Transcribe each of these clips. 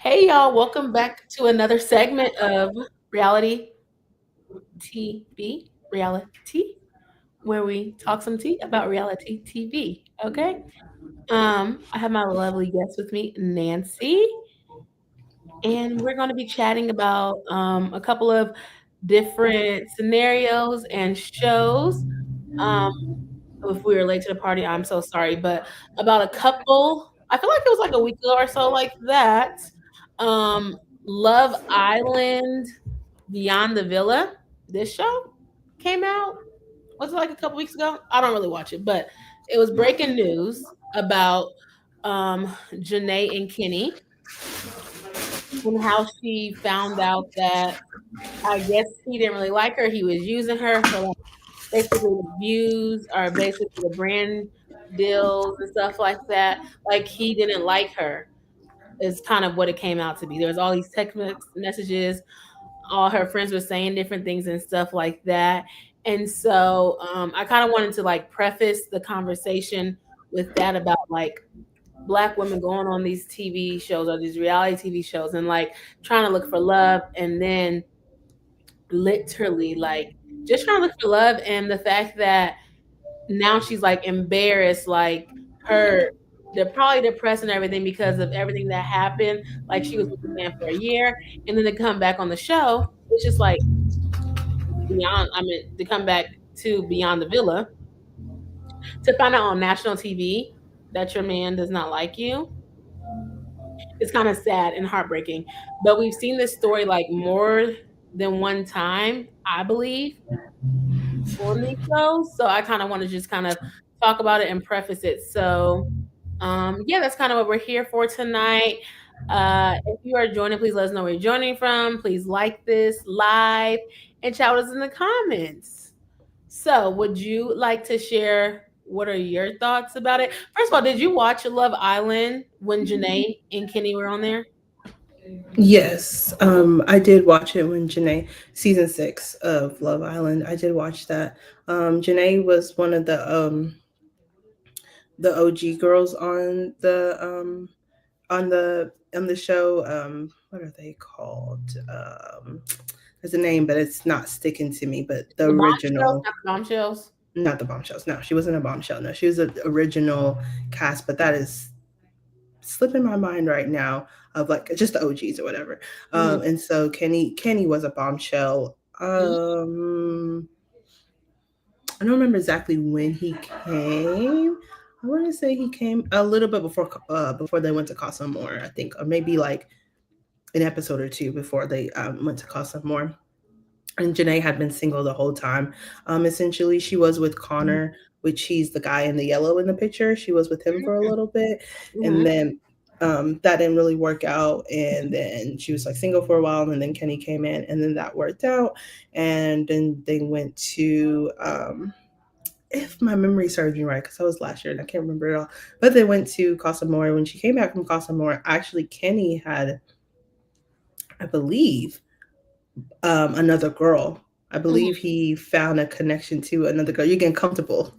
Hey y'all, welcome back to another segment of Reality TV, where we talk some tea about reality TV. Okay. I have my lovely guest with me, Nancy, and we're going to be chatting about a couple of different scenarios and shows. Um, if we were late to the party, I'm so sorry, but about a couple, I feel like it was like a week ago or so, like that. Um, Love Island Beyond the Villa. This show came out. Was it like a couple weeks ago? I don't really watch it, but it was breaking news about Janae and Kenny and how she found out that I guess he didn't really like her. He was using her for like basically the views or basically the brand deals and stuff like that. Like he didn't like her is kind of what it came out to be. There was all these text messages. All her friends were saying different things and stuff like that. And so I kind of wanted to like preface the conversation with that about like black women going on these TV shows or these reality TV shows and like trying to look for love and then literally like just trying to look for love and the fact that now she's like embarrassed, like her they're probably depressed and everything because of everything that happened. Like she was with the man for a year and then to come back on the show, it's just like beyond to come back to Beyond the Villa to find out on national TV that your man does not like you. It's kind of sad and heartbreaking. But we've seen this story like more than one time, I believe, on these shows. So I kind of want to just kind of talk about it and preface it. So yeah, that's kind of what we're here for tonight. If you are joining, please let us know where you're joining from. Please like this live and chat with us in the comments. So, would you like to share what are your thoughts about it? First of all, did you watch Love Island when Janae and Kenny were on there? Yes, I did watch it when Janae season 6 of Love Island. I did watch that. Janae was one of the OG girls on the show. What are they called? There's a name, but it's not sticking to me. But the The bombshells, original, not the bombshells. not the bombshells. No, she wasn't a bombshell. No, she was the original cast. But that is slipping my mind right now of like just the OGs or whatever. Mhm. And so Kenny was a bombshell. I don't remember exactly when he came. I want to say he came a little bit before they went to Casa More, I think, or maybe like an episode or two before they went to Casa More. And Janae had been single the whole time. Essentially, she was with Connor, which he's the guy in the yellow in the picture. She was with him for a little bit, and Mhm. then that didn't really work out. And then she was like single for a while, and then Kenny came in, and then that worked out. And then they went to if my memory serves me right, because that was last year and I can't remember it all. But they went to Casa More. When she came back from Casa More, actually Kenny had, I believe, another girl. I Mhm. believe he found a connection to another girl. You're getting comfortable.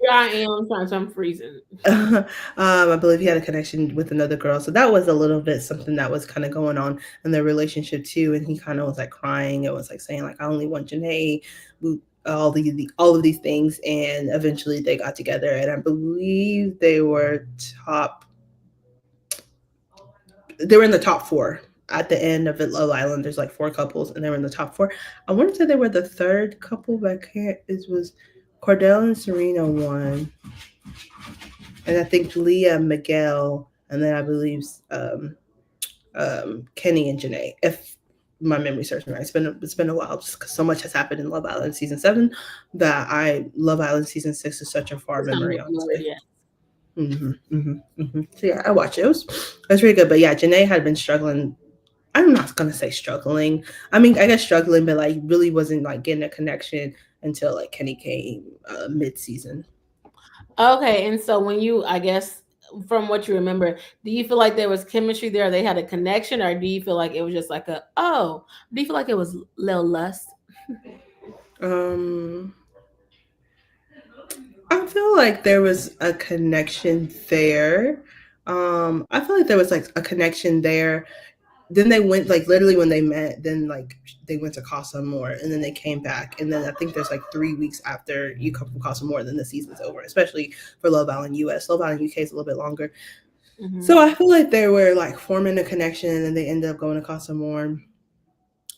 Yeah, I am. Sometimes I'm freezing. I believe he had a connection with another girl. So that was a little bit something that was kind of going on in their relationship too. And he kind of was like crying. It was like saying like, I only want Janae, all of these things. And eventually they got together. And I believe top, they were in the top four. At the end of it, Love Island, there's like four couples, and they were in the top four. I want to say they were the third couple, but I can't. It was Cordell and Serena won, and I think Leah, Miguel, and then I believe Kenny and Janae. If my memory serves me right, it's been a while just because so much has happened in Love Island season 7 that I Love Island season 6 is such a far It's not memory, blurred honestly. yet. So yeah, I watched it. It was really good. But yeah, Janae had been struggling. I'm not gonna say struggling. I mean, I guess struggling, but like really wasn't like getting a connection until like Kenny came mid season. Okay, and so when you, I guess, from what you remember, do you feel like there was chemistry there? They had a connection, or do you feel like it was just like a oh? Do you feel like it was little lust? Um, I feel like there was a connection there. I feel like there was like a connection there then they went like literally when they met, then like they went to Casa More and then they came back. And then I think there's like 3 weeks after you come from Casa More, then the season's over, especially for Love Island US. Love Island UK is a little bit longer. So Mm-hmm. I feel like they were like forming a connection and then they ended up going to Casa More.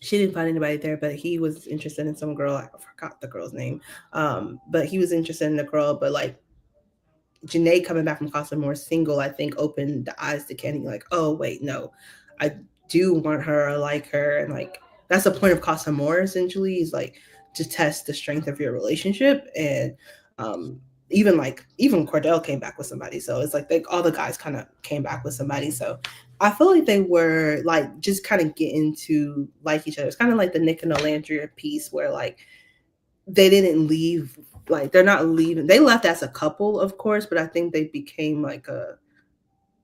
She didn't find anybody there, but he was interested in some girl. I forgot the girl's name. But he was interested in the girl, but like Janae coming back from Casa More single, I think opened the eyes to Kenny, like, oh wait, no, I do want her, I like her, and like that's the point of Casa More essentially is like to test the strength of your relationship. And um even Cordell came back with somebody, so it's like they, all the guys kind of came back with somebody. So I feel like they were like just kind of getting to like each other. It's kind of like the Nick and Alandria piece where like they didn't leave, like they're not leaving, they left as a couple of course, but I think they became like a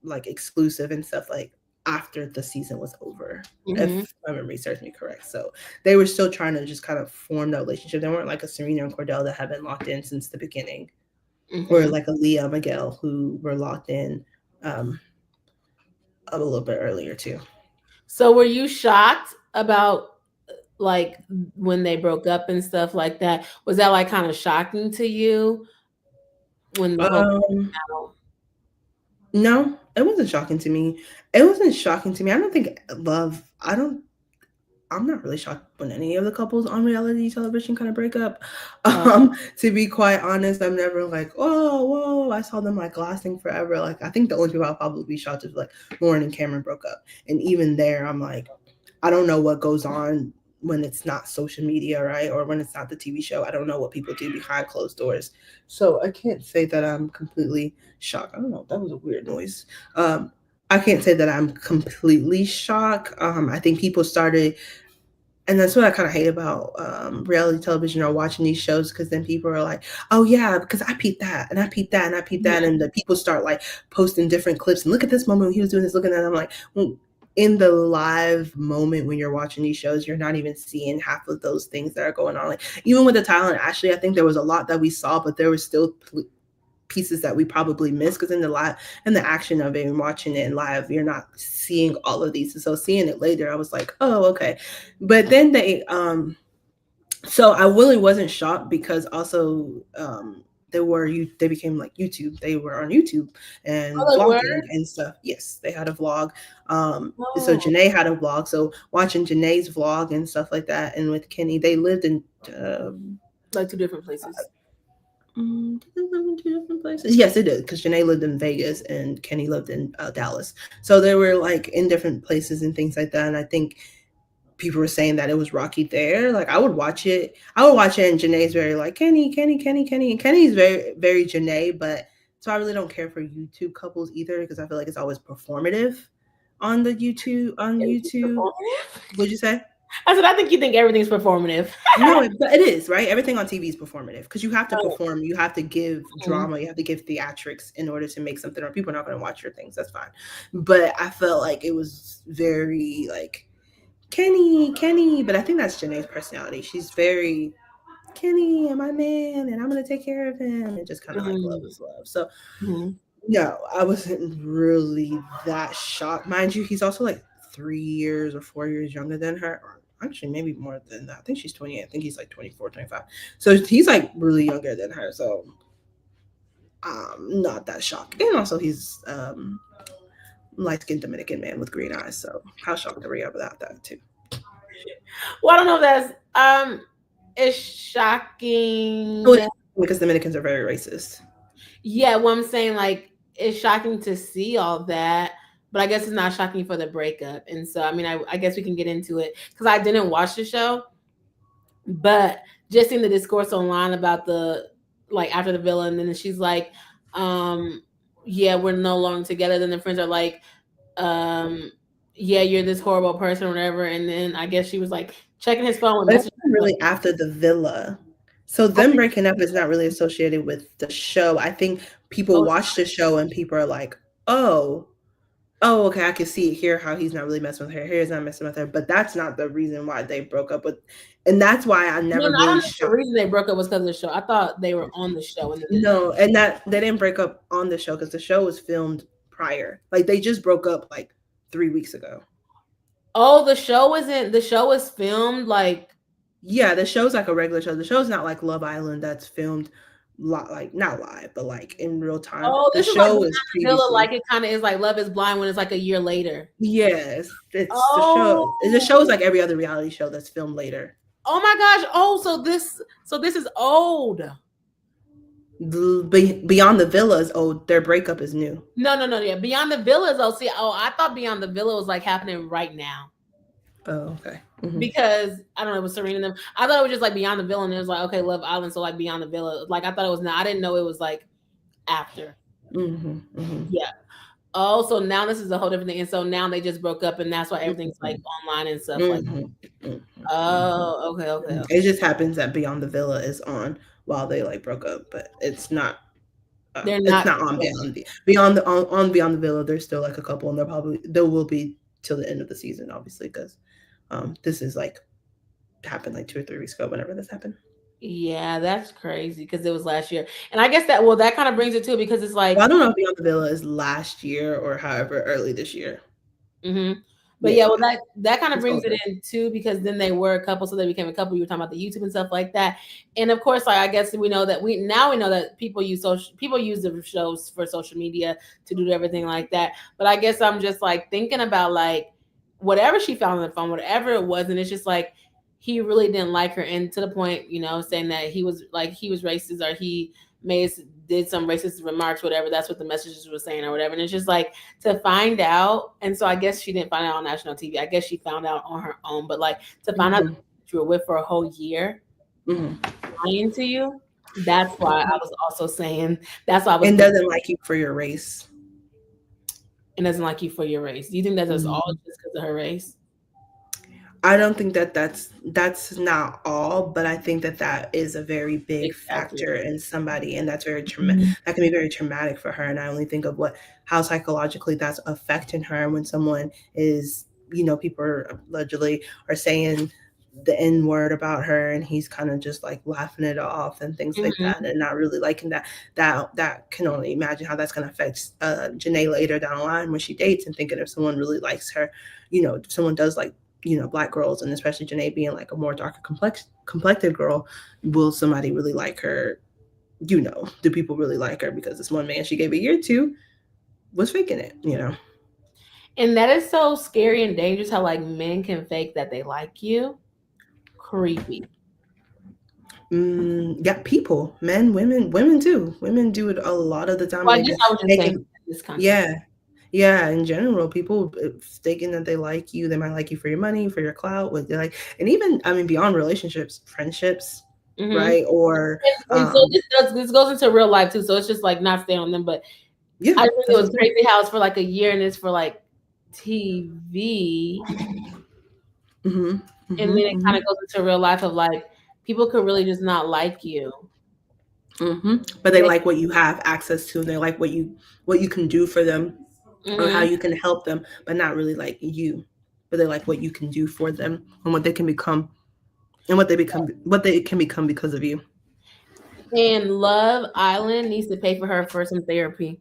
like exclusive and stuff like after the season was over, Mm-hmm. if my memory serves me correct. So they were still trying to just kind of form that relationship. They weren't like a Serena and Cordell that had been locked in since the beginning, or Mm-hmm. like a Leah Miguel who were locked in um a little bit earlier too. So were you shocked about like when they broke up and stuff like that? Was that like kind of shocking to you when the whole um out? no, it wasn't shocking to me. It wasn't shocking to me. I don't think love, I don't, I'm not really shocked when any of the couples on reality television kind of break up. Oh, To be quite honest, I'm never like, oh, whoa, I saw them like lasting forever. Like, I think the only people I'll probably be shocked is like Lauren and Cameron broke up. And even there, I'm like, I don't know what goes on when it's not social media, right? Or when it's not the TV show. I don't know what people do behind closed doors. So I can't say that I'm completely shocked. I don't know. That was a weird noise. I can't say that I'm completely shocked. I think people started, and that's what I kind of hate about reality television or watching these shows, because then people are like, "Oh yeah, because I peeped that, and I peeped that, and I peeped that," and the people start like posting different clips and look at this moment when he was doing this, looking at that. I'm like, well, in the live moment when you're watching these shows, you're not even seeing half of those things that are going on. Like even with the Tyler and Ashley, I think there was a lot that we saw, but there was still pieces that we probably missed because in the live and the action of it and watching it in live, you're not seeing all of these. And so seeing it later, I was like, oh, okay. But then so I really wasn't shocked because also they became like YouTube. They were on YouTube and oh, they were. vlogging and stuff. Yes, they had a vlog. So Oh, Janae had a vlog. So watching Janae's vlog and stuff like that, and with Kenny, they lived in like two different places. did they live in two different places? Yes, it did, because Janae lived in Vegas and Kenny lived in Dallas. So they were like in different places and things like that. And I think people were saying that it was rocky there. Like I would watch it. I would watch it, and Janae's very like Kenny, Kenny, Kenny, Kenny, and Kenny's very, very Janae. But so I really don't care for YouTube couples either because I feel like it's always performative on the YouTube on Everything's YouTube. performative. What'd you say? I said, I think you think everything's performative. No, but it is, right? Everything on TV is performative because you have to Oh, perform, you have to give mhm. drama, you have to give theatrics in order to make something, or people are not going to watch your things. That's fine. But I felt like it was very like Kenny, Kenny, but I think that's Janae's personality. She's very Kenny and my man, and I'm going to take care of him, and just kind of like love Mhm. is love. So Mhm. no, I wasn't really that shocked. Mind you, he's also like 3 years or 4 years younger than her. Or actually, maybe more than that. I think she's 28. I think he's like 24, 25. So he's like really younger than her. So not that shocked. And also, he's light skinned Dominican man with green eyes. So how shocked are we about that, too? Well, I don't know if that's it's Oh, shocking. it is, because Dominicans are very racist. Yeah, well, I'm saying like it's shocking to see all that, but I guess it's not shocking for the breakup. And so, I mean, I guess we can get into it because I didn't watch the show, but just seeing the discourse online about the like after the villain, and then she's like, um, yeah, we're no longer together. Then the friends are like, um, yeah, you're this horrible person or whatever. And then I guess she was like checking his phone with But it's messages. not Like, really after the villa. So them breaking up is not really associated with the show. I think people oh, watch the show and people are like, oh, oh, okay, I can see it here how he's not really messing with her. Here's not messing with her. But that's not the reason why they broke up with, and that's why I no, never no, I don't really know if the shocked. reason they broke up was because of the show. I thought they were on the show and then they No, and that they didn't break up on the show because the show was filmed prior. Like they just broke up like 3 weeks ago. Oh, the show is filmed like. Yeah, the show's like a regular show. The show's not like Love Island that's filmed like not live, but like in real time. Oh, The this is like show Behind is the Villa, previously. like it kind of is like Love Is Blind when it's like a year later. Yes, it's the show. The Oh, show is like every other reality show that's filmed later. oh my gosh. Oh, so this is old. Beyond the Villa is old. Their breakup is new. No, no, no. Yeah, Beyond the Villa is. Oh, see. Oh, I thought Beyond the Villa was like happening right now Oh, okay. because I don't know. It was Serena and them. I thought it was just like Beyond the Villa, and it was like okay, Love Island. So like Beyond the Villa. Like I thought it was not. I didn't know it was like after. Mm-hmm. Mm-hmm. Yeah. Oh, so now this is a whole different thing, and so now they just broke up, and that's why everything's like online and stuff like. Mm-hmm. Mm-hmm. Oh, okay, okay, okay. It just happens that Beyond the Villa is on while they like broke up, but it's not. They're It's not. not on on Beyond the Villa. There's still like a couple, and there will be till the end of the season, obviously, because this is like happened like 2 or 3 weeks ago. Whenever this happened, Yeah, that's crazy because it was last year, and I guess that well that kind of brings it too because it's well, like. I don't know if Beyond the Villa is last year or however early this year. Mhm. But yeah, Yeah, well, that kind of it's brings going it on. in too because then they were a couple, so they became a couple. You were talking about the YouTube and stuff like that, and of course, like I guess we know that we know that people use the shows for social media to do everything like that. But I guess I'm just like thinking about like whatever she found on the phone, whatever it was, and it's just like he really didn't like her, and to the point, saying that he was racist or he made did some racist remarks, whatever. That's what the messages were saying or whatever, and it's just like to find out. And so I guess she didn't find out on national TV. I guess she found out on her own. But like to find out Mm-hmm. that you were with for a whole year Mm-hmm. lying to you, that's why I was also saying that's why I was And thinking doesn't like you for your race. and doesn't like you for your race. Do you think that's just all Mhm. just because of her race? I don't think that that's not all, but I think that that is a very big Big factor. factor in somebody, and that's Mhm. that can be very traumatic for her. And I only think of how psychologically that's affecting her when someone is, people are allegedly are saying the N word about her, and he's kind of just like laughing it off and things like Mhm. that, and not really liking that. That can only imagine how that's going to affect Janae later down the line when she dates, and thinking if someone really likes her, if someone does like black girls, and especially Janae being like a more darker complected girl, will somebody really like her? Do people really like her because this one man she gave a year to was faking it? And that is so scary and dangerous how like men can fake that they like you. Creepy. Yeah, people, men, women too. Women do it a lot of the time. Well, I They guess can, I was just they saying can, in this context. yeah, yeah. In general, people thinking that they like you, they might like you for your money, for your clout, what they like, and even I mean beyond relationships, friendships, Hmm. right? Or And so this goes into real life too. So it's just like not staying on them, but yeah, I think it that's what was I'm saying. crazy how it's for like a year and it's for like TV, Hmm. and then Hmm. it kind of goes into real life of like people could really just not like you. But they They, like what you have access to, and they like what you can do for them, or how hmm. you can help them, but not really like you. But they like what you can do for them and what they can become, and what they can become because of you. And Love Island needs to pay for her for some therapy.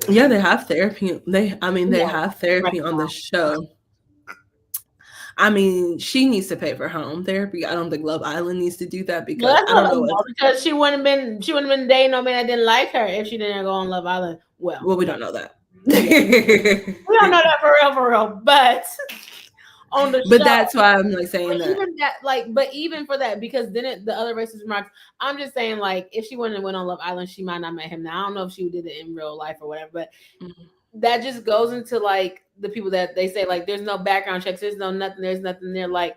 Yeah, they have therapy. They No, have right therapy on the show. I mean, she needs to pay for her own therapy. I don't think Love Island needs to do that well, because that's I what don't I know if know because she wouldn't have been dating no man that didn't like her if she didn't go on Love Island. Well, well, we don't know that. yeah, we don't know that for real, but on the But show. that's why I'm like But saying that. even that, like, but even for that, because then the other racist remarks, I'm just saying, like, if she wouldn't have went on Love Island, she might not met him. Now I don't know if she did it in real life or whatever, but Mhm. that just goes into like the people that they say like, there's no background checks, there's nothing there. Like,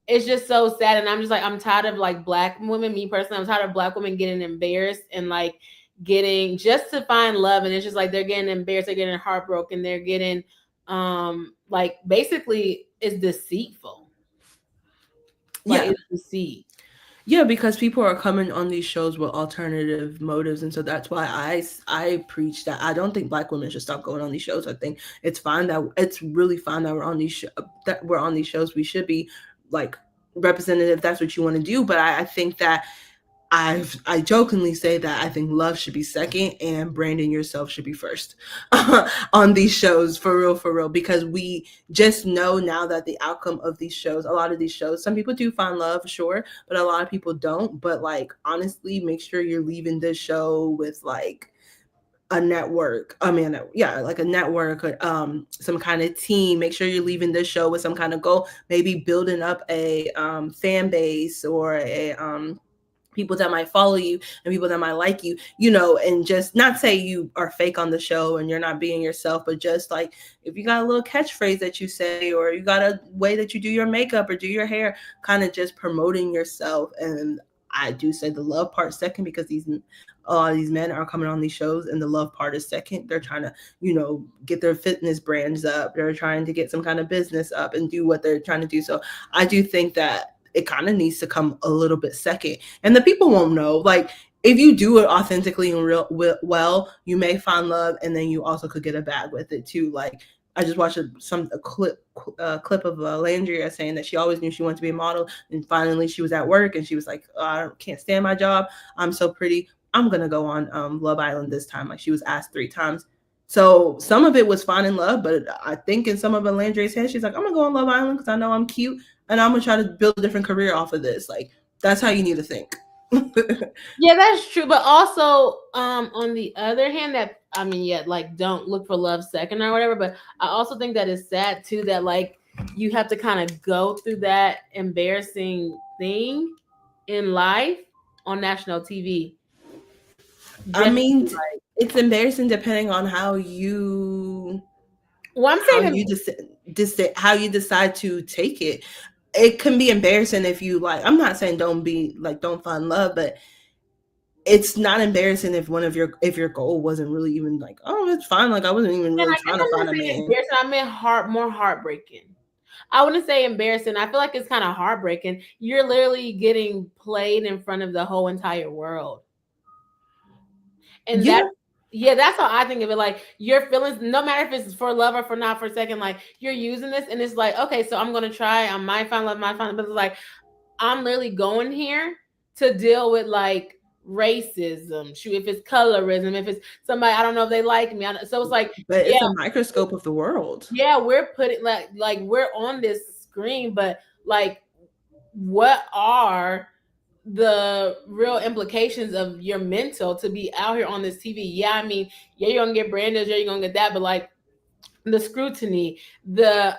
it's just so sad, and I'm just like, I'm tired of like black women. Me personally, I'm tired of black women getting embarrassed and like getting just to find love, and it's just like they're getting embarrassed, they're getting heartbroken, they're getting like basically it's deceitful. Like Yeah. it's deceit. Yeah, because people are coming on these shows with alternative motives, and so that's why I preach that I don't think black women should stop going on these shows. I think it's really fine that we're on these shows. We should be like representative. If that's what you want to do, but I think that I jokingly say that I think love should be second and branding yourself should be first on these shows, for real, because we just know now that the outcome of these shows, a lot of these shows, some people do find love, sure, but a lot of people don't. But like honestly, make sure you're leaving this show with like a network. I mean, yeah, like a network, some kind of team. Make sure you're leaving this show with some kind of goal, maybe building up a fan base or a people that might follow you and people that might like you, you know, and just not say you are fake on the show and you're not being yourself, but just like if you got a little catchphrase that you say, or you got a way that you do your makeup or do your hair, kind of just promoting yourself. And I do say the love part second, because a lot of these men are coming on these shows and the love part is second. They're trying to, you know, get their fitness brands up. They're trying to get some kind of business up and do what they're trying to do. So I do think that it kind of needs to come a little bit second, and the people won't know. Like if you do it authentically and well, you may find love, and then you also could get a bag with it too. Like I just watched a clip of Landria saying that she always knew she wanted to be a model, and finally she was at work and she was like, oh, I can't stand my job. I'm so pretty. I'm gonna go on Love Island this time. Like she was asked 3 times. So some of it was finding love, but I think in some of Landry's head, she's like, I'm gonna go on Love Island because I know I'm cute and I'm gonna try to build a different career off of this. Like that's how you need to think. Yeah, that's true. But also, on the other hand, that I mean, yeah, like don't look for love second or whatever. But I also think that it's sad too that like you have to kind of go through that embarrassing thing in life on national TV. I Just mean, like, it's embarrassing depending on how you well, I'm how saying you how you decide to take it. It can be embarrassing if you like. I'm not saying don't find love, but it's not embarrassing if if your goal wasn't really even like, oh, it's fine. Like I wasn't even and really I guess trying I to find wouldn't a say man. embarrassing. I meant more heartbreaking. I wouldn't say embarrassing. I feel like it's kind of heartbreaking. You're literally getting played in front of the whole entire world. And Yeah, that's yeah, that's how I think of it. Like your feelings, no matter if it's for love or for not for a second, like you're using this and it's like, okay, so I'm gonna try, I might find love, might find love, but it's like I'm literally going here to deal with like racism, shoot, if it's colorism, if it's somebody I don't know if they like me. So it's like, but yeah, it's a microscope of the world. yeah, we're putting like we're on this screen, but like what are the real implications of your mental to be out here on this TV? Yeah, I mean, yeah, you're gonna get branded, yeah, you're gonna get that, but like the scrutiny, the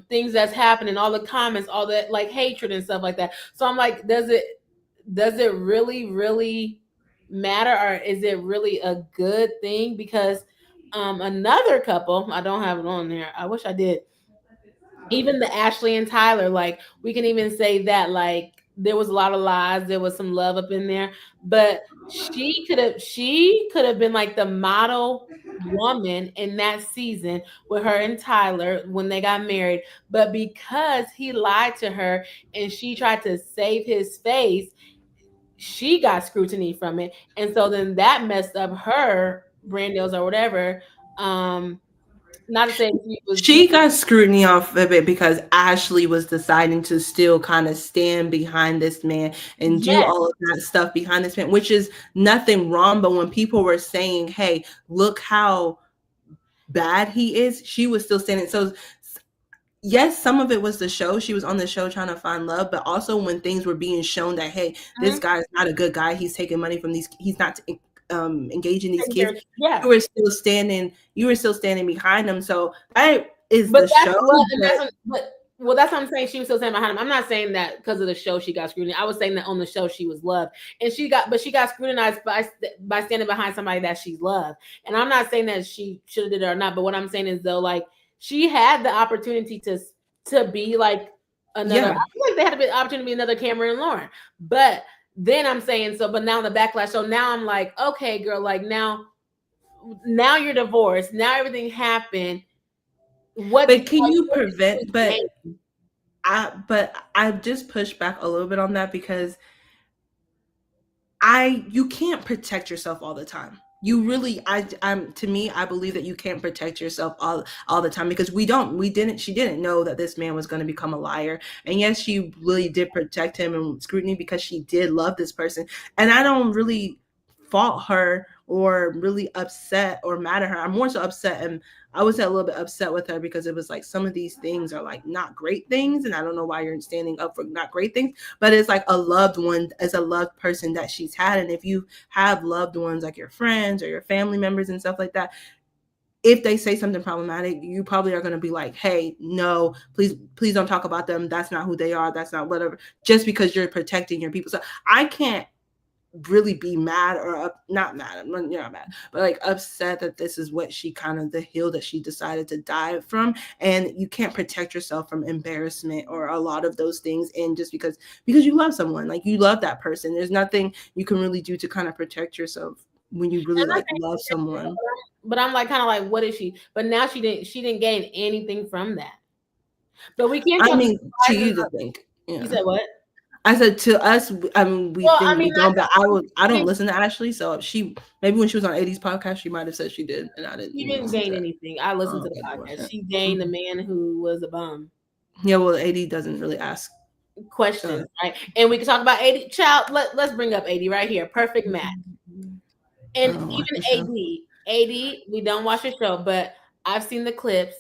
things that's happening, all the comments, all that like hatred and stuff like that. So I'm like, does it really matter, or is it really a good thing? Because another couple, I don't have it on there. I wish I did, even the Ashley and Tyler, like we can even say that like there was a lot of lies, there was some love up in there, but she could have been like the model woman in that season with her and Tyler when they got married, but because he lied to her and she tried to save his face, she got scrutiny from it, and so then that messed up her brand deals or whatever. Not to say she was, She got scrutiny off of it because Ashley was deciding to still kind of stand behind this man and do yes, all of that stuff behind this man, which is nothing wrong. But when people were saying, hey, look how bad he is, she was still standing. So yes, some of it was the show. She was on the show trying to find love, but also when things were being shown that, hey, this mhm, guy is not a good guy. He's taking money from these. He's not engaging these kids. yeah. You were still standing. You were still standing behind him. So that is But the that's show. what, and But that's what I'm saying. She was still standing behind him. I'm not saying that because of the show she got scrutiny. I was saying that on the show she was loved, and she got scrutinized by standing behind somebody that she's loved. And I'm not saying that she should have did it or not. But what I'm saying is though, like she had the opportunity to be like another. I yeah, feel like they had the opportunity to be another Cameron and Lauren. But then I'm saying so. But now the backlash. So now I'm like, okay, girl, like now you're divorced. Now everything happened. What but can like you what did prevent? you gain? But I just push back a little bit on that because I you can't protect yourself all the time. you really, I'm to me, I believe that you can't protect yourself all the time, because we didn't she didn't know that this man was going to become a liar. And yes, she really did protect him and scrutiny because she did love this person. And I don't really fault her or really upset or mad at her. I'm more so upset, and I was a little bit upset with her because it was like some of these things are like not great things, and I don't know why you're standing up for not great things. But it's like a loved one, as a loved person that she's had. And if you have loved ones like your friends or your family members and stuff like that, if they say something problematic, you probably are going to be like, hey, no, please don't talk about them. That's not who they are. That's not whatever, just because you're protecting your people. So I can't really be mad or not mad, you're not mad, but like upset that this is what she kind of, the hill that she decided to die from. And you can't protect yourself from embarrassment or a lot of those things. And just because you love someone, like you love that person, there's nothing you can really do to kind of protect yourself when you really I'm not like love someone. but I'm like kind of like, what is she? But now she didn't gain anything from that. But we can't I tell the mean, to size of you to the. think, You yeah. said what? I said to us, I mean, we Well, I think mean, we don't, but I she don't didn't, listen to Ashley, so she maybe when she was on 80's podcast, she might have said she did, and I didn't she even didn't listen to gain it. anything. I listened Oh, to the okay, I didn't watch podcast. that. She gained a Mhm. man who was a bum. Yeah, well, 80 doesn't really ask. Uh, Questions, right? And we can talk about 80. Child, let's bring up 80 right here. Perfect match. I And don't watch even the show, 80, we don't watch the show, but I've seen the clips.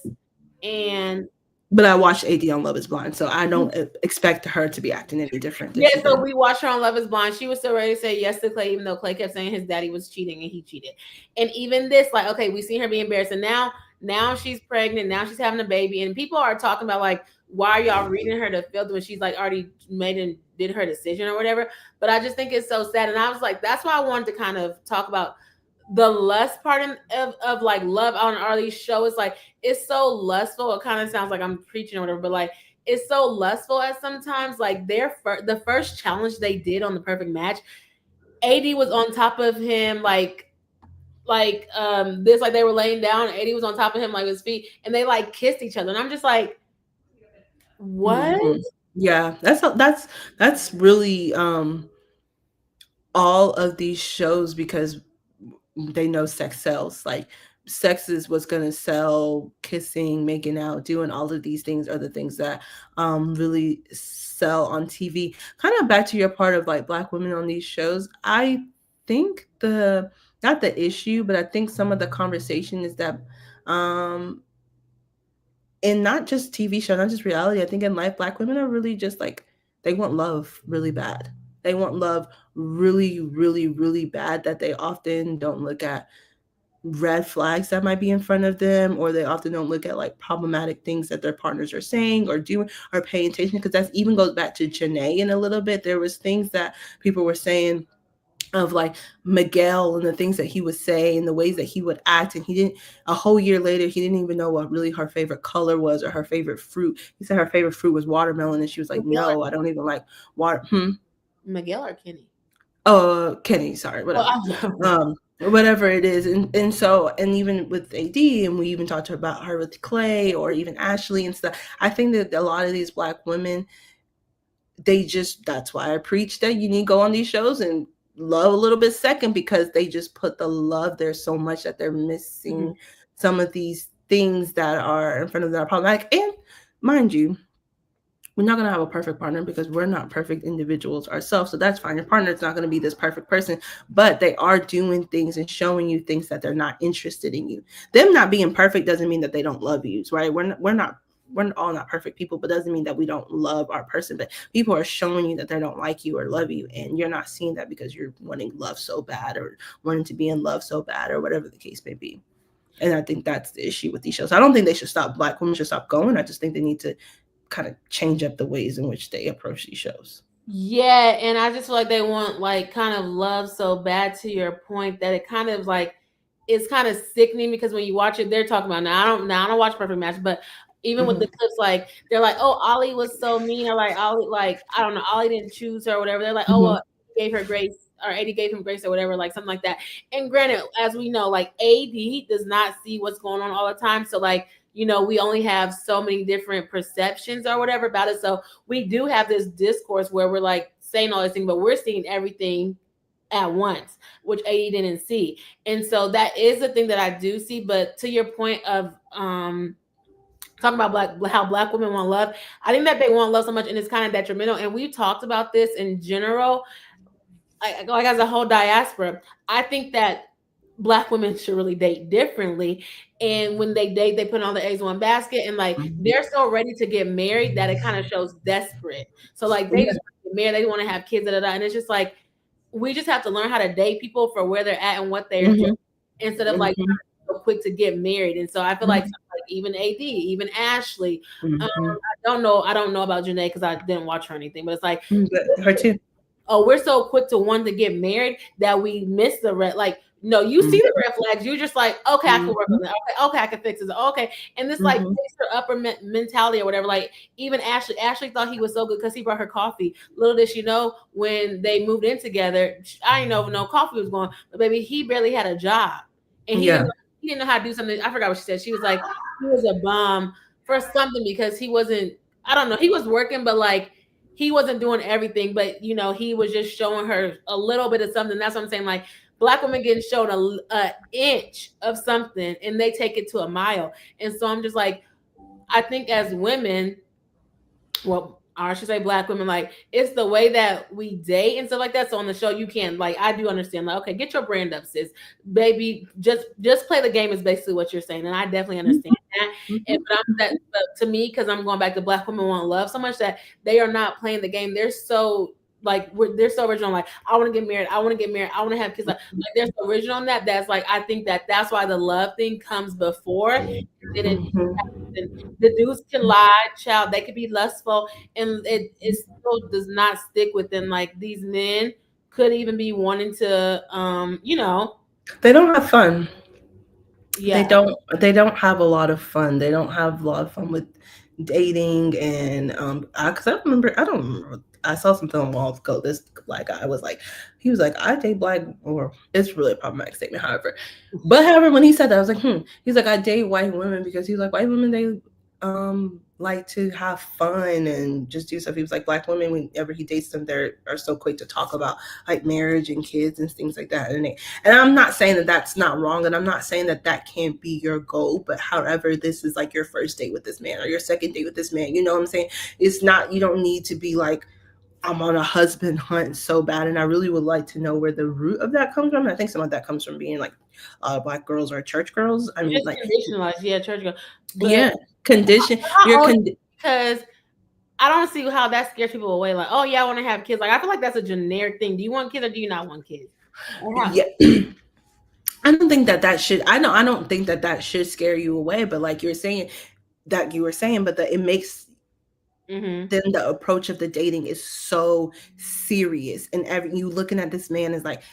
And but I watched 80 on Love Is Blind, so I don't expect her to be acting any different than yeah, she so did. we watched her on Love Is Blind. She was still ready to say yes to Clay, even though Clay kept saying his daddy was cheating and he cheated. And even this, like, okay, we seen her be embarrassed, and now she's pregnant. Now she's having a baby, and people are talking about like, why are y'all reading her to filth when she's like already made and did her decision or whatever. But I just think it's so sad, and I was like, that's why I wanted to kind of talk about the lust part of like love on Arlie's show. Is like it's so lustful. It kind of sounds like I'm preaching or whatever, but like it's so lustful at sometimes. Like the first challenge they did on the perfect match, AD was on top of him this, like they were laying down, and AD was on top of him like his feet, and they like kissed each other, and I'm just like, what? Mhm. Yeah, that's really all of these shows, because they know sex sells. Like sex is what's gonna sell. Kissing, making out, doing all of these things are the things that really sell on TV. Kind of back to your part of like black women on these shows. I think the not the issue, but I think some of the conversation is that um and not just TV show, not just reality. I think in life, black women are really just like they want love really bad. They want love really, really, really bad, that they often don't look at red flags that might be in front of them, or they often don't look at like problematic things that their partners are saying or doing or paying attention. Because that even goes back to Janae in a little bit. There was things that people were saying of like Miguel and the things that he would say and the ways that he would act. And he didn't, a whole year later, he didn't even know what really her favorite color was or her favorite fruit. He said her favorite fruit was watermelon. And she was like, Miguel or, no, I don't even like water. Hmm. Miguel or Kenny? Oh, Kenny, sorry, Well, whatever. I don't know. Whatever it is. And so, and even with AD, and we even talked about her with Clay or even Ashley and stuff. I think that a lot of these black women, they just, that's why I preach that you need to go on these shows and love a little bit second, because they just put the love there so much that they're Mhm. missing some of these things that are in front of them that are problematic. And mind you, we're not going to have a perfect partner because we're not perfect individuals ourselves. So that's fine. Your partner's not going to be this perfect person, but they are doing things and showing you things that they're not interested in you. Them not being perfect doesn't mean that they don't love you, right? We're all not perfect people, but doesn't mean that we don't love our person. But people are showing you that they don't like you or love you, and you're not seeing that because you're wanting love so bad or wanting to be in love so bad or whatever the case may be. And I think that's the issue with these shows. I don't think they should stop. Black women should stop going. I just think they need to kind of change up the ways in which they approach these shows. Yeah, and I just feel like they want like kind of love so bad, to your point, that it kind of like it's kind of sickening, because when you watch it, they're talking about, now I don't watch Perfect Match, but even with the Mhm. clips, like they're like, oh, Ollie was so mean, or like Ollie, like I don't know, Ollie didn't choose her or whatever. They're like, oh Mhm. well, he gave her grace, or AD gave him grace or whatever, like something like that. And granted, as we know, like AD does not see what's going on all the time, so like we only have so many different perceptions or whatever about it. So we do have this discourse where we're like saying all this thing, but we're seeing everything at once, which AD didn't see. And so that is the thing that I do see. But to your point of talking about how black women want love, I think that they want love so much and it's kind of detrimental. And we talked about this in general, like as a whole diaspora. I think that black women should really date differently. And when they date, they put all the eggs in one basket, and like Mhm. they're so ready to get married that it kind of shows desperate. So like they Yeah. just want to get married, they want to have kids, da, da, da. And it's just like we just have to learn how to date people for where they're at and what they're doing Mhm. instead of like Mhm. so quick to get married. And so I feel like, Mhm. even AD, even Ashley, Mhm. I don't know about Janae because I didn't watch her or anything, but it's like, But her too. oh, we're so quick to want to get married that we miss the red. Like, no, you see the red flags. You're just like, okay, I can work Mhm. on that. Okay, okay, I can fix this. Okay, and this like Mhm. takes her upper mentality or whatever. Like, even Ashley thought he was so good because he brought her coffee. Little did she know when they moved in together, I didn't know no coffee was going. But baby, he barely had a job, and Yeah. he didn't know how to do something. I forgot what she said. She was like, he was a bum for something because he wasn't. I don't know. He was working, but like he wasn't doing everything, but he was just showing her a little bit of something. That's what I'm saying. Like black women getting shown a inch of something and they take it to a mile. And so I'm just like, I think as women, well, or I should say black women, like it's the way that we date and stuff like that. So on the show, you can like I do understand, like, okay, get your brand up, sis. Baby, just play the game is basically what you're saying. And I definitely understand Mhm. that. And Mhm. but to me, because I'm going back to black women want love so much that they are not playing the game. They're so like they're so original. Like I want to get married. I want to get married. I want to have kids. Like they're so original on that. That's like I think that's why the love thing comes before. And then Mhm. and the dudes can lie, child. They could be lustful, and it still does not stick within like these men could even be wanting to, They don't have fun. They yeah, don't they don't have a lot of fun. They don't have a lot of fun with dating and because I don't remember, I saw something a while ago. This black guy was like, he was like, I date black, or it's really a problematic statement, however, when he said that, I was like, he's like, I date white women because he's like, white women, they like to have fun and just do stuff. He was like, black women, whenever he dates them, they are so quick to talk about like marriage and kids and things like that. And I'm not saying that that's not wrong, and I'm not saying that that can't be your goal, but however, this is like your first date with this man or your second date with this man. You know what I'm saying? It's not, you don't need to be like, I'm on a husband hunt so bad. And I really would like to know where the root of that comes from. I think some of that comes from being like black girls or church girls. I mean, just like, conditionalized, yeah, church girl. But yeah, condition. not You're always because I don't see how that scares people away. Like, oh yeah, I want to have kids. Like, I feel like that's a generic thing. Do you want kids or do you not want kids? Like, how? yeah. I don't think that that should. I don't think that that should scare you away. But like you're saying, that you were saying, but that it makes Mm-hmm. then the approach of the dating is so serious, and every you looking at this man is like,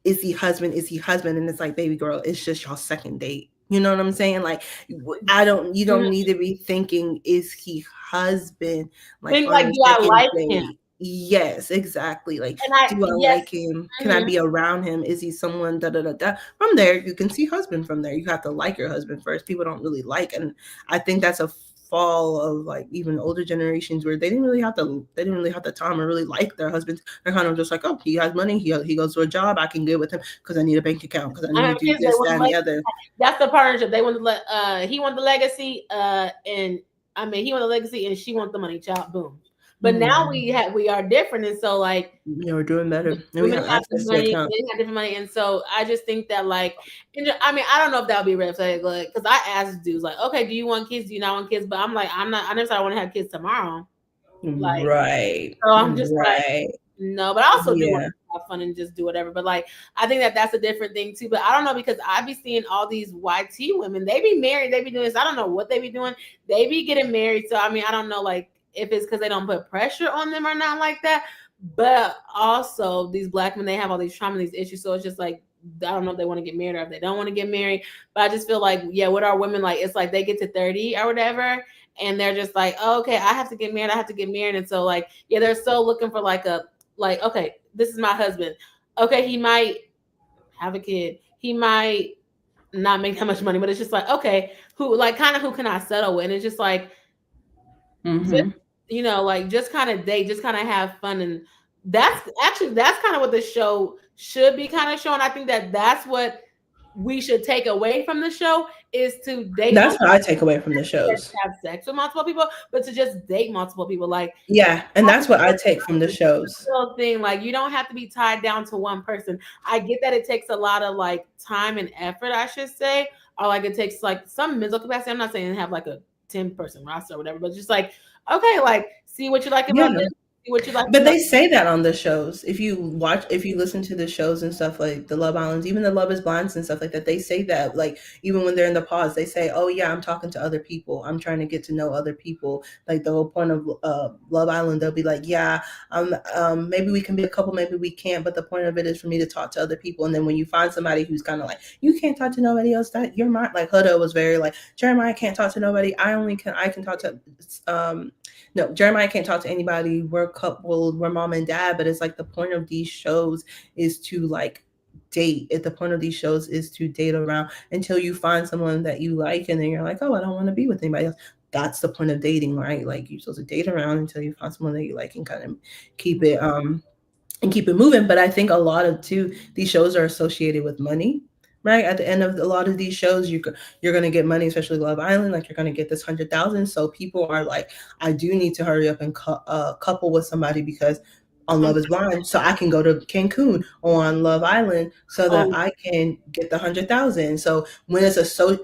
is he husband? Is he husband? And it's like, baby girl, it's just your second date. You know what I'm saying? Like, you don't need to be thinking, is he husband? Like Think on like, your do I second like him? date. Yes, exactly. Like, And I do I yes, like him? Can I mhm. be around him? Is he someone da da da da? From there, you can see husband from there. You have to like your husband first. People don't really like, and I think that's a fall of like even older generations where they didn't really have the time to really like their husbands. They're kind of just like, oh, he has money, he goes to a job, I can get with him because I need a bank account, because I I need to have do kids. They this, want that, the and the legacy. other. That's the partnership. They want the he want the legacy. And I mean he want the legacy, and she want the money. Child, boom. But now Mm, we are different, and so like we're doing better, and we women have have the access to money, account. men have different money, and so I just think that like, I mean, I don't know if that would be a red flag, like, because I asked dudes like, okay, do you want kids? Do you not want kids? But I'm like, I'm not. I never said I want to have kids tomorrow. Like, Right, so I'm just like, right, no. But I also do want yeah. to have fun and just do whatever. But like, I think that that's a different thing too. But I don't know because I be seeing all these YT women. They be married. They be doing this. I don't know what they be doing. They be getting married. So I mean, I don't know like if it's because they don't put pressure on them or not like that. But also these black men, they have all these trauma, these issues. So it's just like I don't know if they want to get married or if they don't want to get married. But I just feel like, yeah, with our women, like it's like they get to 30 or whatever, and they're just like, oh, okay, I have to get married. I have to get married. And so like, yeah, they're so looking for like like, okay, this is my husband. Okay, he might have a kid. He might not make that much money, but it's just like, okay, who like kind of who can I settle with? And it's just like just Mm-hmm. like just kind of date, just kind of have fun. And that's kind of what the show should be kind of shown. I think that that's what we should take away from the show is to date That's multiple, what I take away from the shows. have sex with multiple people, but to just date multiple people. Like Yeah, and that's what I take from the shows. little thing, like you don't have to be tied down to one person. I get that it takes a lot of like time and effort, I should say, or like it takes like some mental capacity. I'm not saying have like a 10-person roster or whatever, but just like okay, like see what you like Yeah. about this, see what you like But about. they say that on the shows. If you listen to the shows and stuff like the Love Islands, even the Love is Blinds and stuff like that, they say that like even when they're in the pause, they say, "Oh yeah, I'm talking to other people. I'm trying to get to know other people." Like the whole point of Love Island, they'll be like, "Yeah, maybe we can be a couple, maybe we can't, but the point of it is for me to talk to other people." And then when you find somebody who's kind of like, "You can't talk to nobody else," that you're not like Huda was very like Jeremiah can't talk to nobody. I can talk to no, Jeremiah can't talk to anybody. We're a couple, we're mom and dad, but it's like the point of these shows is to like date. At the point of these shows is to date around until you find someone that you like, and then you're like, oh, I don't want to be with anybody else. That's the point of dating, right? Like you're supposed to date around until you find someone that you like and kind of keep it and keep it moving. But I think a lot of too these shows are associated with money. Right at the end of a lot of these shows, you're gonna get money, especially Love Island. Like you're gonna get this 100,000. So people are like, I do need to hurry up and couple with somebody because on Love Is Blind, so I can go to Cancun or on Love Island so that Oh, I can get the 100,000. So when it's a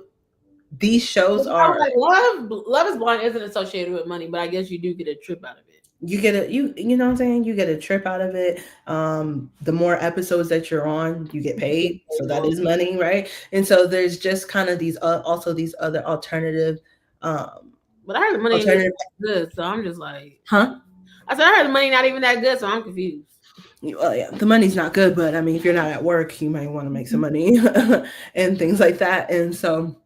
these shows I was are like, Love is Blind isn't associated with money, but I guess you do get a trip out of it. you get a you know what I'm saying, you get a trip out of it. The more episodes that you're on, you get You get paid, so paid that more. is money, right? And so there's just kind of these also these other um But I heard the money ain't even alternative that good, so I'm just like, huh. I said I heard the money not even that good, so I'm confused. Well, yeah, the money's not good, but I mean if you're not at work you might want to make some money and things like that. And so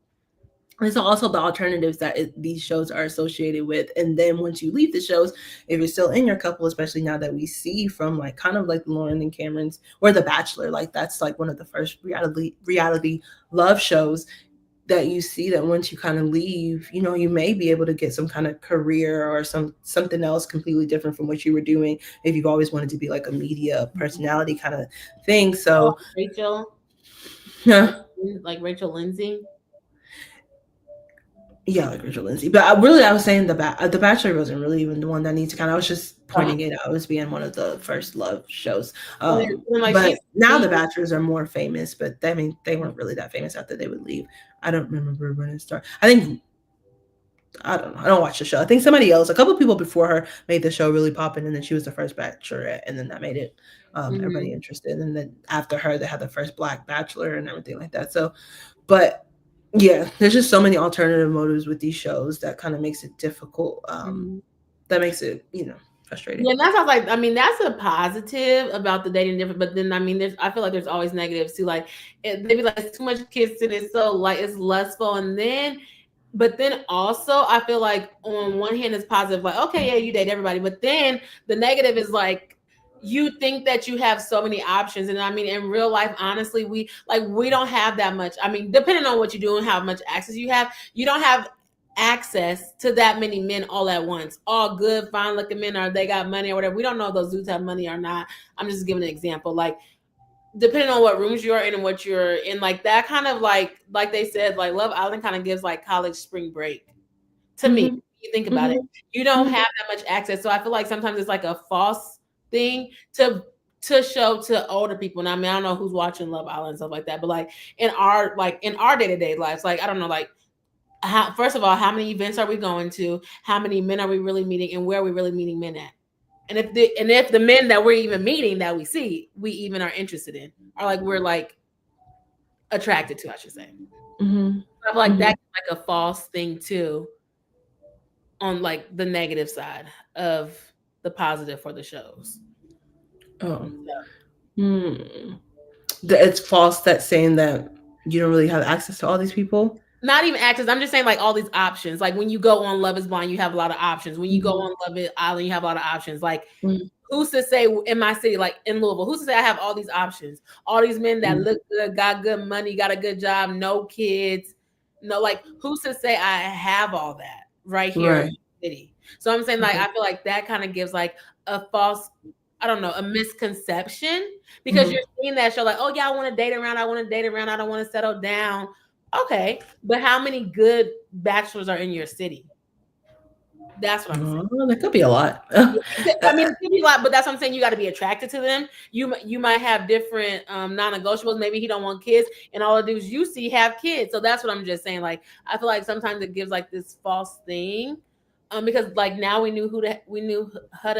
there's also the alternatives that these shows are associated with. And then once you leave the shows, if you're still in your couple, especially now that we see from like kind of like Lauren and Cameron's or The Bachelor, like that's like one of the first reality love shows that you see that once you kind of leave, you know, you may be able to get some kind of career or something else completely different from what you were doing if you've always wanted to be like a media personality kind of thing. Oh, So Rachel, yeah. like Rachel Lindsay. Yeah, like Rachel Lindsay. But I was saying the Bachelor wasn't really even the one that needs to kind of. I was just Uh, pointing it out as being one of the first love shows. and like But she's now the seen, Bachelors are more famous. But I mean, they weren't really that famous after they would leave. I don't remember when it started. I think I don't know. I don't watch the show. I think somebody else, a couple people before her, made the show really popping, and then she was the first Bachelorette, and then that made it everybody mhm, interested. And then after her, they had the first Black Bachelor and everything like that. So, but yeah, there's just so many alternative motives with these shows that kind of makes it difficult. mhm. That makes it, frustrating. Yeah, and that sounds like I mean that's a positive about the dating different, but then I mean there's I feel like there's always negatives too. Like they be like it's too much kissing, it's so like it's lustful, and then but then also I feel like on one hand it's positive, like okay, yeah, you date everybody, but then the negative is like you think that you have so many options, and I mean in real life, honestly, we don't have that much. I mean, depending on what you do and how much access you don't have access to that many men all at once. All good, fine looking men, or they got money or whatever. We don't know if those dudes have money or not. I'm just giving an example. Like depending on what rooms you're in and what you're in, like that kind of like they said, like Love Island kind of gives like college spring break to me. Hmm. You think about it, Hmm. you don't Hmm. have that much access. So I feel like sometimes it's like a false thing to show to older people. And I mean, I don't know who's watching Love Island and stuff like that, but like in our day-to-day lives, like I don't know, like how, first of all, how many events are we going to? How many men are we really meeting, and where are we really meeting men at? And if the men that we're even meeting that we see, we even are interested in, or like we're like attracted to, I should say. Hmm. I feel like Hmm. that's like a false thing too, on like the negative side of the positive for the shows. Oh. Hmm. It's false that saying that you don't really have access to all these people. Not even actors. I'm just saying like all these options. Like when you go on Love Is Blind, you have a lot of options. When you go Hmm. on Love It Island, you have a lot of options. Like Hmm. who's to say in my city, like in Louisville, who's to say I have all these options? All these men that look good, got good money, got a good job, no kids, no, like who's to say I have all that right here in Right. the city? So I'm saying like Mhm. I feel like that kind of gives like a false I don't know, a misconception because Mhm. you're seeing that show like, oh yeah, I want to date around, I want to date around, I don't want to settle down. Okay, but how many good bachelors are in your city? That's what I'm saying. That could be a lot. Yeah, I mean, it could be a lot, but that's what I'm saying. You got to be attracted to them. You might have different non-negotiables. Maybe he don't want kids, and all the dudes you see have kids. So that's what I'm just saying. Like I feel like sometimes it gives like this false thing, because like now we knew Huda whatever her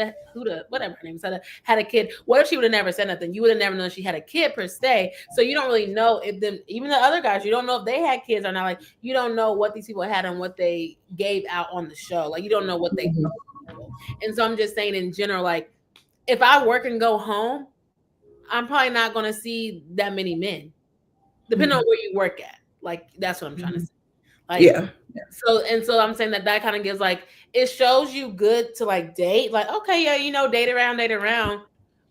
name is Huda had a kid. What if she would have never said nothing? You would have never known she had a kid per se. So you don't really know if them even the other guys. You don't know if they had kids or not. Like you don't know what these people had and what they gave out on the show. Like you don't know what they. Mhm. And so I'm just saying in general, like if I work and go home, I'm probably not going to see that many men, depending on Mhm. where you work at. Like that's what I'm trying to Mhm. say. Like Yeah. so I'm saying that kind of gives like it shows you good to like date. Like okay, yeah, date around.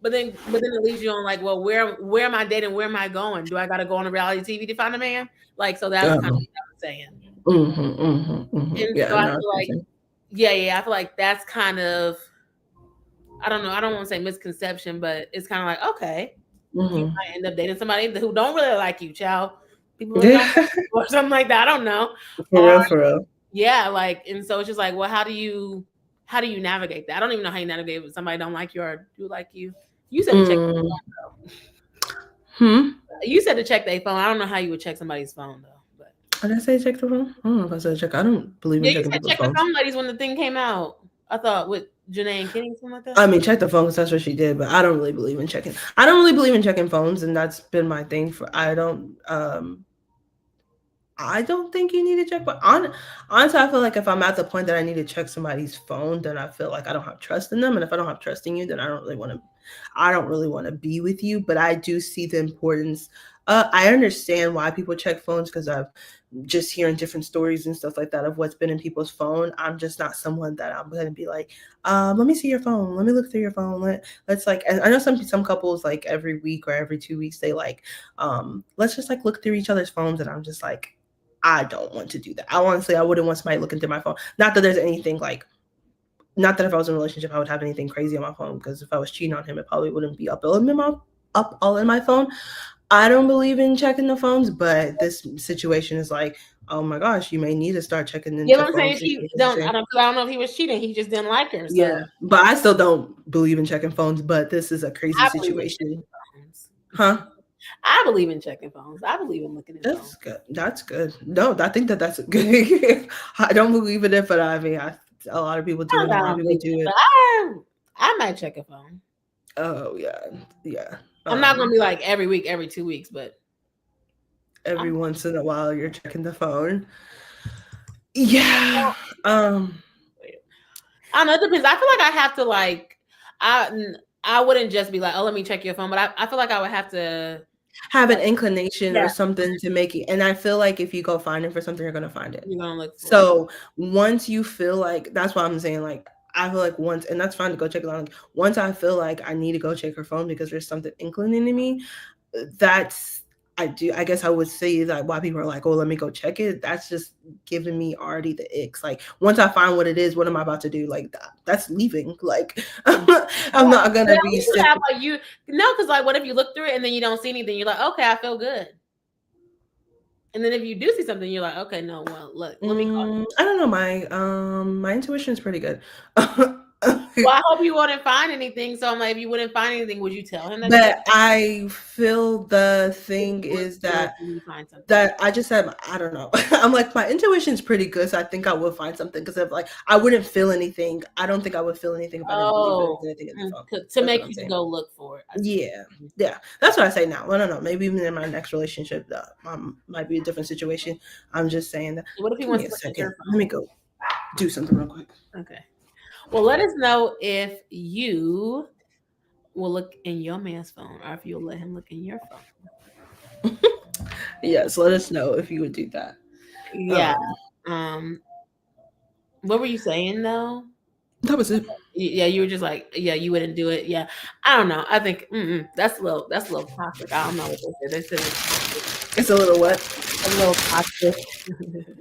But then it leaves you on like, well, where am I dating? Where am I going? Do I got to go on a reality TV to find a man? Like so that's kind of Um, what I'm saying. mhm, mhm, mhm. And Yeah, so I no, feel like yeah, I feel like that's kind of I don't know. I don't want to say misconception, but it's kind of like, okay, you mhm. might end up dating somebody who don't really like you, child. People really don't Yeah, like you or something like that. I don't know. for Or real, for real. yeah, like, and so it's just like, well, how do you navigate that? I don't even know how you navigate if somebody don't like you or do like you. You said to check. Mm. Hmm. You said to check their phone. I don't know how you would check somebody's phone though. But Did I say check the phone? I don't know if I said check. I don't believe in yeah, you checking said people's check the phones. phone, ladies, when the thing came out. I thought with Janae and Kenny, something like that. I mean, check the phone because that's what she did, but I don't really believe in checking. I don't really believe in checking phones, and that's been my thing for. I don't think you need to check. But honestly, I feel like if I'm at the point that I need to check somebody's phone, then I feel like I don't have trust in them, and if I don't have trust in you, then I don't really want to be with you. But I do see the importance. I understand why people check phones because I've just hearing different stories and stuff like that of what's been in people's phone. I'm just not someone that I'm gonna be like, let me see your phone, let me look through your phone. Let's like, and I know some couples like every week or every 2 weeks they like, let's just like look through each other's phones, and I'm just like, I don't want to do that. I wouldn't want somebody looking through my phone. Not that there's anything like, not that if I was in a relationship, I would have anything crazy on my phone. Because if I was cheating on him, it probably wouldn't be up all in my phone. I don't believe in checking the phones, but this situation is like, oh my gosh, you may need to start checking You know into what I'm saying? phones She because this don't. I thing. don't. I don't know if he was cheating. He just didn't like her. So Yeah, but I still don't believe in checking phones. But this is a crazy I believe in situation, checking phones. huh? I believe in checking phones. I believe in looking at phones. That's good. That's good. No, I think that's good. I don't believe in it, but I mean, a lot of people do it. A I lot of don't people believe in do it, but it. I might check a phone. Oh yeah, yeah. I'm not gonna be like every week, every 2 weeks, but Every I'm. once in a while, you're checking the phone. Yeah. Um. I don't know. It depends. I feel like I have to like. I wouldn't just be like, oh, let me check your phone, but I feel like I would have to. Have an Like, inclination or yeah, something to make it, and I feel like if you go finding for something, you're gonna find it. you're gonna look for it. So once you feel like, that's why I'm saying, like, I feel like once, and that's fine to go check it out. Like, once I feel like I need to go check her phone because there's something inclining in me, that's, I guess I would say that why people are like, oh, let me go check it. That's just giving me already the icks. Like once I find what it is, what am I about to do? Like that's leaving. Like I'm not Yeah, gonna be we should sick. have like you. No, because like, what if you look through it and then you don't see anything? You're like, okay, I feel good. And then if you do see something, you're like, okay, no, well, look, let me call. I don't know. My intuition is pretty good. Well, I hope you wouldn't find anything. So I'm like, if you wouldn't find anything, would you tell him that you But I feel the if thing you would is feel that when you find something? I just said, I don't know. I'm like, my intuition's pretty good, so I think I will find something because if like I wouldn't feel anything, I don't think I would feel anything if I didn't believe there was Oh, anything in the phone. to That's what make I'm you to saying. go look for it. I see. Yeah, yeah, that's what I say now. I don't know. Maybe even in my next relationship, that might be a different situation. I'm just saying that. What if he Give me wants a to look at your second. Let me go do something real quick. phone? Okay. Well, let us know if you will look in your man's phone or if you'll let him look in your phone. Yes, let us know if you would do that. Yeah. Um, Um. What were you saying though? that was it. Yeah, you were just like, yeah, you wouldn't do it. Yeah, I don't know. I think that's a little toxic. I don't know what they said. They said it's toxic. It's a little what? A little toxic.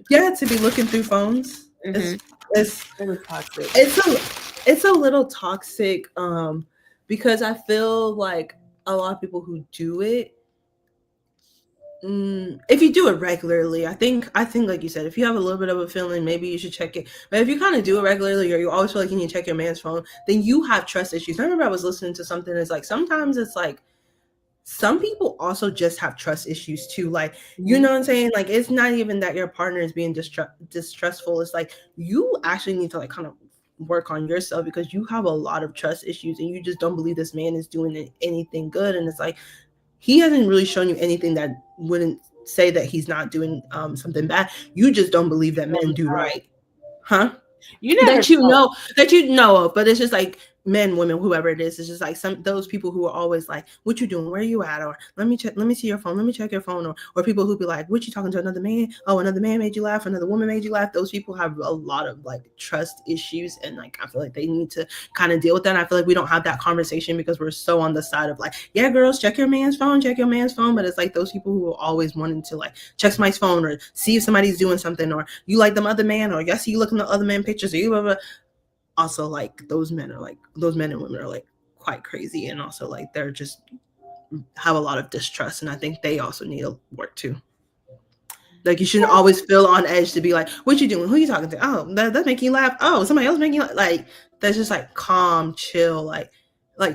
Yeah, to be looking through phones. Mm-hmm. It's it's It was toxic. it's a it's a little toxic. because I feel like a lot of people who do it, if you do it regularly, I think like you said, if you have a little bit of a feeling, maybe you should check it. But if you kind of do it regularly, or you always feel like you need to check your man's phone, then you have trust issues. I remember I was listening to something that's like sometimes it's like some people also just have trust issues too. Like, you Mhm. know what I'm saying? Like, it's not even that your partner is being distrustful. It's like you actually need to like kind of work on yourself because you have a lot of trust issues and you just don't believe this man is doing anything good. And it's like he hasn't really shown you anything that wouldn't say that he's not doing something bad. You just don't believe that men do right, huh? You never that you know. know that you know of, but it's just like men, women, whoever it is. It's just like some those people who are always like, "What you doing? Where you at?" Or "Let me check. Let me see your phone. Let me check your phone." Or people who be like, "What you talking to another man? Oh, another man made you laugh. Another woman made you laugh." Those people have a lot of like trust issues, and like I feel like they need to kind of deal with that. And I feel like we don't have that conversation because we're so on the side of like, "Yeah, girls, check your man's phone. Check your man's phone." But it's like those people who are always wanting to like check somebody's phone or see if somebody's doing something, or you like them other man, or yes, you looking at other man pictures, or you blah, blah, also like those men are like those men and women are like quite crazy, and also like they're just have a lot of distrust, and I think they also need to work too. Like you shouldn't always feel on edge to be like, what you doing, who you talking to, oh that's making you laugh, oh somebody else making you laugh. Like that's just like calm chill, like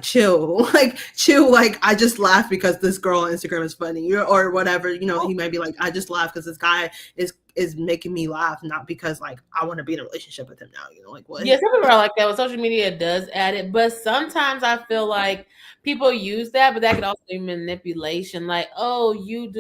chill like chill, like I just laugh because this girl on Instagram is funny, or whatever, he might be like, I just laugh because this guy is making me laugh, not because like I want to be in a relationship with him now, like what. Yeah, some people are like that. Well, social media does add it, but sometimes I feel like people use that, but that could also be manipulation. Like, oh, you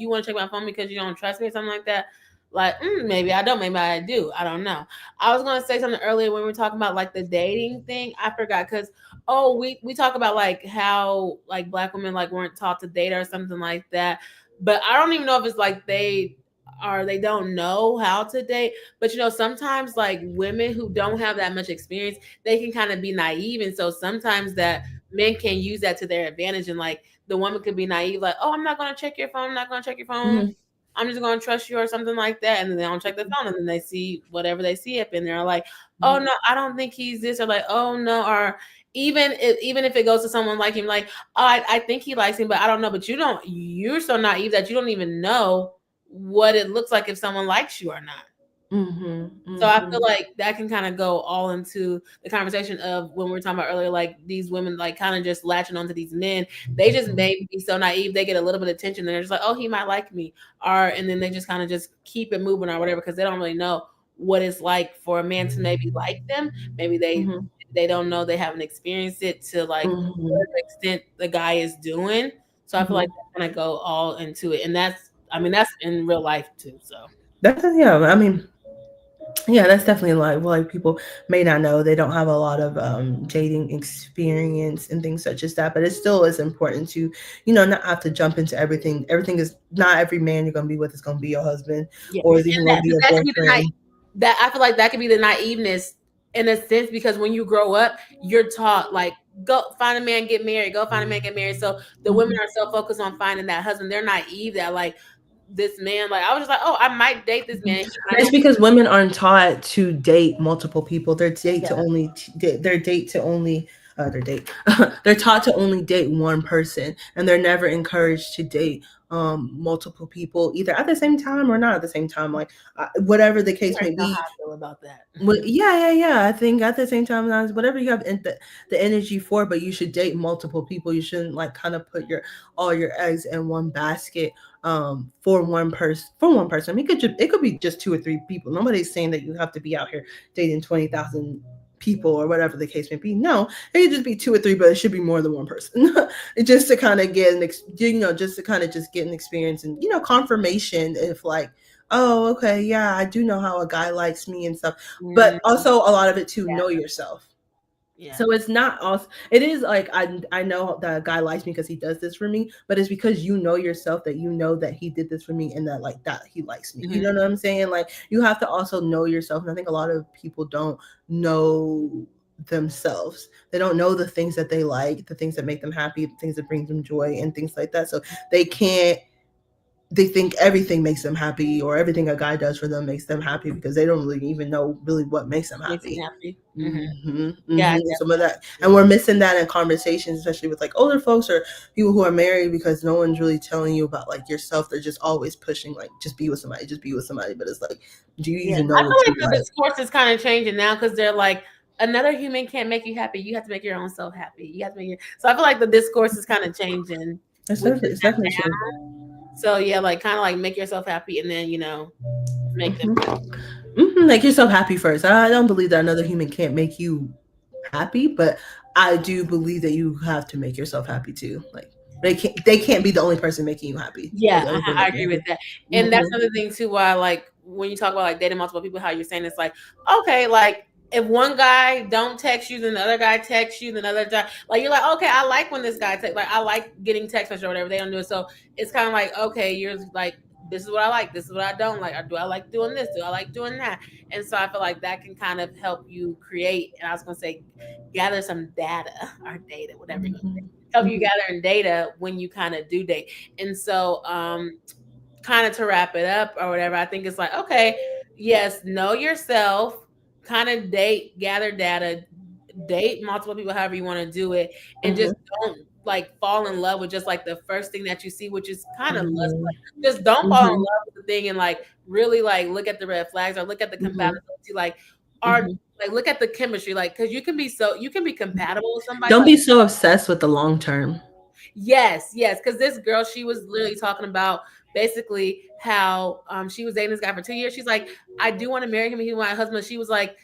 want to check my phone because you don't trust me, or something like that. Like, maybe I don't, maybe I do. I don't know. I was gonna say something earlier when we were talking about like the dating thing. I forgot because we talk about like how like black women like weren't taught to date or something like that. But I don't even know if it's like they don't know how to date. But sometimes like women who don't have that much experience, they can kind of be naive. And so sometimes that men can use that to their advantage. And like the woman could be naive, like, oh, I'm not gonna check your phone, I'm not gonna check your phone. Mhm. I'm just gonna trust you or something like that. And then they don't check the phone and then they see whatever they see up in there. Like, oh no, I don't think he's this, or like, oh no, or even if it goes to someone like him, like, oh, I think he likes him, but I don't know. But you're so naive that you don't even know what it looks like if someone likes you or not. Mhm. So I feel Mhm. like that can kind of go all into the conversation of when we were talking about earlier, like these women like kind of just latching onto these men. They just may be so naive. They get a little bit of attention and they're just like, oh, he might like me. And then they just kind of just keep it moving or whatever because they don't really know what it's like for a man to maybe like them. Maybe Mhm. they don't know, they haven't experienced it to like Mhm. what the extent the guy is doing. So I feel like Mhm. that kind of go all into it. And that's in real life too. So That's, yeah, I mean, yeah, that's definitely like people may not know, they don't have a lot of dating experience and things such as that, but it still is important to not have to jump into everything. Everything is not every man you're going to be with is going to be your husband, yeah, or is and even going to be but your that could be the night boyfriend. that I feel like that could be the naiveness in a sense because when you grow up, you're taught like go find a man, get married, go find a man, get married. So the women Mhm. are so focused on finding that husband, they're naive that like this man, like I was just like, oh, I might date this man. He might That's like because women aren't taught to date multiple people. They're date yeah, to only they're date to only their date. They're taught to only date one person, and they're never encouraged to date multiple people either at the same time or not at the same time. Like whatever the you case may already know how be. I feel about that. Well, yeah, yeah, yeah. I think at the same time, whatever you have the energy for, but you should date multiple people. You shouldn't like kind of put your all your eggs in one basket for one person. For one person, I mean, it could be just two or three people. Nobody's saying that you have to be out here dating 20,000 people or whatever the case may be. No, it could just be two or three, but it should be more than one person. Just to kind of get just to kind of just get an experience and confirmation if like, oh, okay, yeah, I do know how a guy likes me and stuff. But Mm, also a lot of it too, yeah, know yourself. yeah. So it's not also, it is like I know that a guy likes me because he does this for me, but it's because you know yourself, that you know that he did this for me and that like that he likes me. You Hmm. know what I'm saying? Like you have to also know yourself. And I think a lot of people don't know themselves. They don't know the things that they like, the things that make them happy, the things that bring them joy and things like that. So they can't they think everything makes them happy, or everything a guy does for them makes them happy, because they don't really even know really what makes them Makes me happy. happy. Yeah, Some of that, and we're missing that in conversations, especially with like older folks or people who are married, because no one's really telling you about like yourself. They're just always pushing like, just be with somebody, just be with somebody. But it's like, do you yeah. even know I what feel you like the like? discourse is kind of changing now because they're like, another human can't make you happy. You have to make your own self happy. You have to make your. So I feel like the discourse is kind of changing within It's that definitely now. true. So yeah, like kind of like make yourself happy and then make them happy. Make yourself happy first. I don't believe that another human can't make you happy, but I do believe that you have to make yourself happy too. Like they can't be the only person making you happy, or Yeah, the only thing I making you agree with happy. that. And that's Hmm. another thing too why like when you talk about like dating multiple people, how you're saying it's like, okay, like if one guy don't text you, then the other guy texts you, then the other guy like you're like, okay, I like when this guy text like I like getting text message or whatever, they don't do it. So it's kind of like, okay, you're like, this is what I like, this is what I don't like, or do I like doing this? Do I like doing that? And so I feel like that can kind of help you create, and I was gonna say gather some data or data, whatever you Hmm. help you Hmm. gather data when you kind of do date. And so kind of to wrap it up or whatever, I think it's like, okay, yes, know yourself, kind of date, gather data, date multiple people, however you want to do it, and just Hmm. don't like fall in love with just like the first thing that you see, which is kind of lust. Hmm. Like, just don't fall in Hmm. love with the thing and like really like look at the red flags or look at the Hmm. compatibility, like are Hmm. like look at the chemistry, like because you can be compatible with somebody Don't like be so obsessed with the long term. yes, yes, because this girl, she was literally talking about basically how she was dating this guy for 2 years. She's like, I do want to marry him. He's my husband. She was like,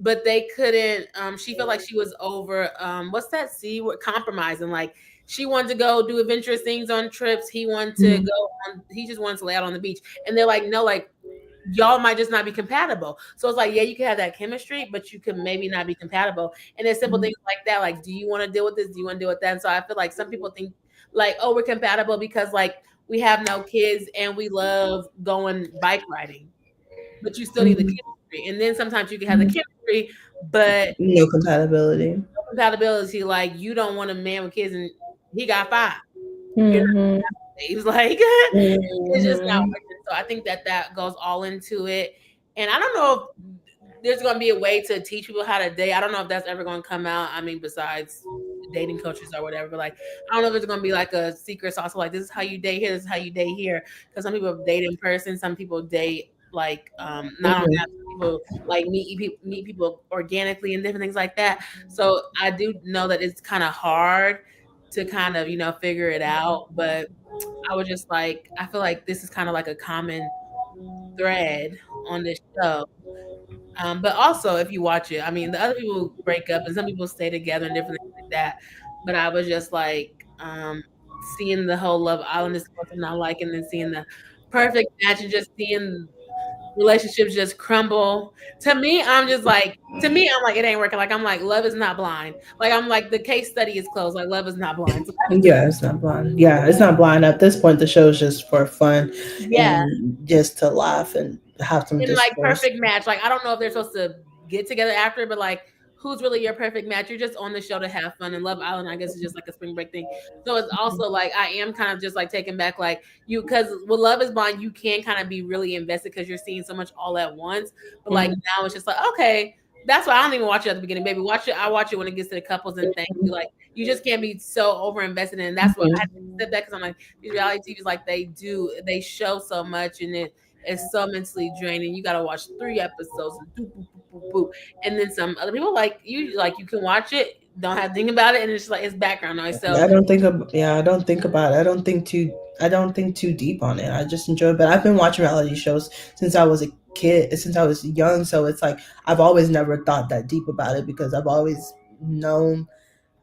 but they couldn't. She felt like she was over. What's that? C word? Compromising. Like she wanted to go do adventurous things on trips. He wanted to Hmm. go on. He just wanted to lay out on the beach. And they're like, no, like y'all might just not be compatible. So it's like, yeah, you can have that chemistry, but you can maybe not be compatible. And there's simple things like that. Like, do you want to deal with this? Do you want to deal with that? And so I feel like some people think like, oh, we're compatible because like we have no kids and we love going bike riding, but you still need the Hmm. chemistry. And then sometimes you can have the chemistry, but No compatibility. no compatibility. Like you don't want a man with kids and he got five. You're not. Hmm. He was like, it's just not Hmm. working. So I think that that goes all into it. And I don't know if there's going to be a way to teach people how to date. I don't know if that's ever going to come out. I mean, besides dating coaches or whatever, but like, I don't know if it's going to be like a secret sauce. Like, this is how you date here. This is how you date here. Because some people date in person. Some people date like, not on Hmm. apps. Some people like meet people organically and different things like that. So I do know that it's kind of hard to kind of, figure it out. But I was just like, I feel like this is kind of like a common thread on this show. But also, if you watch it, I mean, the other people break up and some people stay together and different things like that. But I was just like, seeing the whole Love Island discourse and not liking and seeing the perfect match and just seeing relationships just crumble. To me, I'm like, it ain't working. Like, I'm like, love is not blind. Like, I'm like, the case study is closed. Like, love is not blind. So, Yeah, it's not blind. Yeah, it's not blind. At this point, the show's just for fun yeah. and just to laugh and have some And like discourse. perfect match. Like I don't know if they're supposed to get together after, but like who's really your perfect match? You're just on the show to have fun. And Love Island, I guess, is just like a spring break thing. So it's also like I am kind of just like taken back, like you because with Love is Blind, you can kind of be really invested because you're seeing so much all at once. But like Mhm. now it's just like okay. That's why I don't even watch it at the beginning, baby. Watch it. I watch it when it gets to the couples and things. You like, you just can't be so over invested in. That's what I had to step back because I'm like, these reality TVs, like they show so much, and it's so mentally draining. You gotta watch 3 episodes and do boop, boop, boop, boop. And then some other people like you can watch it, don't have to think about it, and it's just like it's background noise. So I don't think about it. I don't think too deep on it. I just enjoy it. But I've been watching reality shows since I was a kid, since I was young. So it's like I've always never thought that deep about it because I've always known.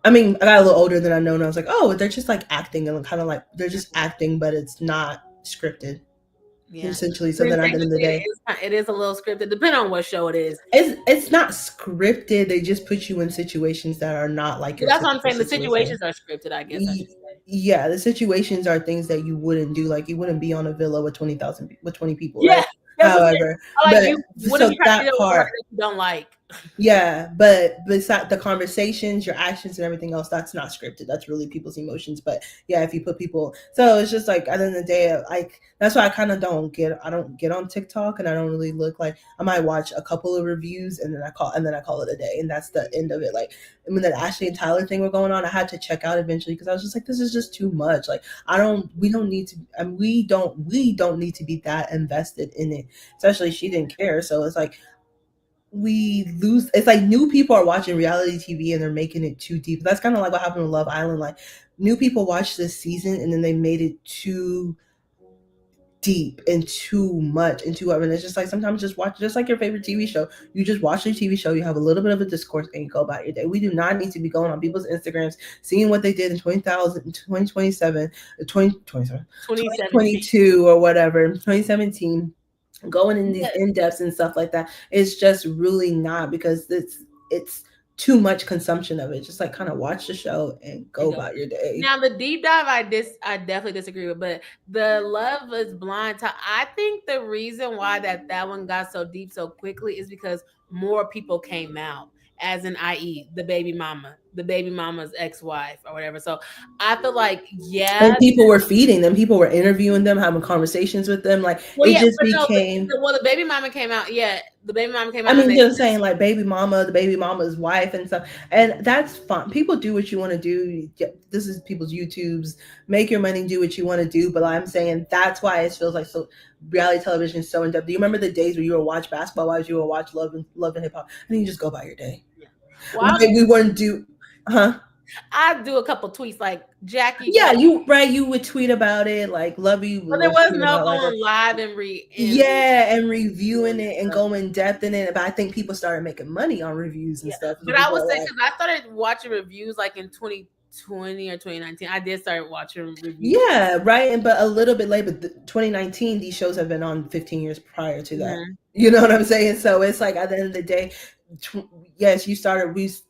I mean, I got a little older than I know, and I was like, oh, they're just like acting, and kind of like they're just acting, but it's not scripted. yeah. Essentially, I so mean, then at the end of the technically, day, it is a little scripted, depending on what show it is. it's not scripted. They just put you in situations that are not like But your that's what I'm typical saying. The situation. situations are scripted, I guess I Y- should say. yeah, the situations are things that you wouldn't do. Like you wouldn't be on a villa with 20,000 with 20 people, Yeah, right? that's what I'm saying. However, I like but you wouldn't so be trying to that do it with somebody part, that you don't like. Yeah, but beside the conversations, your actions, and everything else, that's not scripted. That's really people's emotions. But yeah, if you put people, so it's just like at the end of the day, like that's why I kind of don't get. I don't get on TikTok, and I don't really look like I might watch a couple of reviews, and then I call it a day, and that's the end of it. Like when that Ashley and Tyler thing were going on, I had to check out eventually because I was just like, this is just too much. Like we don't need to, and we don't need to be that invested in it. Especially she didn't care, so it's like we lose. It's like new people are watching reality TV and they're making it too deep. That's kind of like what happened with Love Island. Like new people watched this season and then they made it too deep and too much and too and it's just like sometimes just watch, just like your favorite TV show. You just watch your TV show, you have a little bit of a discourse and you go about your day. We do not need to be going on people's Instagrams seeing what they did in 20,000 2027 2027 2017. 2022 or whatever 2017, going in these in-depths and stuff like that. It's just really not, because it's too much consumption of it. Just like kind of watch the show and go about your day. Now the deep dive, I definitely disagree with, but the Love Is Blind talk, I think the reason why that one got so deep so quickly is because more people came out, as in, i.e., the baby mama's ex-wife or whatever. So I feel like, yeah. And people were feeding them, people were interviewing them, having conversations with them. Like Well, it yeah, just but no, became, the baby mama came out. Yeah, the baby mama came I out, and mean, they just saying like baby mama, the baby mama's wife and stuff. And that's fun. People do what you want to do. This is people's YouTubes. Make your money, do what you want to do. But I'm saying that's why it feels like so reality television is so in depth. Do you remember the days where you would watch Basketball Wives, you would watch Love and Hip Hop, and you just go by your day? Yeah. Well, like we wouldn't do, huh? I do a couple tweets like Jackie. Yeah, you would tweet about it, like Lovey But there was was tweeting no about like going live and reviewing it and going depth in it. But I think people started making money on reviews and stuff. But I would say, because I started watching reviews like in 2020 or 2019, I did start watching reviews. Yeah, right. And but a little bit late, but 2019, these shows have been on 15 years prior to that. Mm-hmm. You know what I'm saying? So it's like at the end of the day, yes,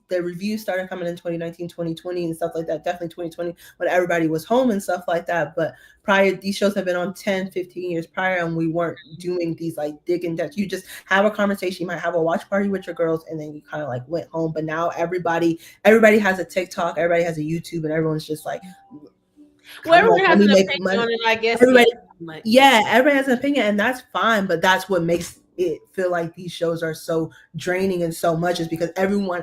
the reviews started coming in 2019, 2020 and stuff like that. Definitely 2020 when everybody was home and stuff like that. But prior, these shows have been on 10, 15 years prior, and we weren't doing these like dig in depth. You just have a conversation. You might have a watch party with your girls, and then you kind of like went home. But now everybody has a TikTok, everybody has a YouTube, and everyone's just like, well, everyone has an opinion on it, I guess. Everybody has an opinion, and that's fine. But that's what makes it feel like these shows are so draining and so much, is because everyone,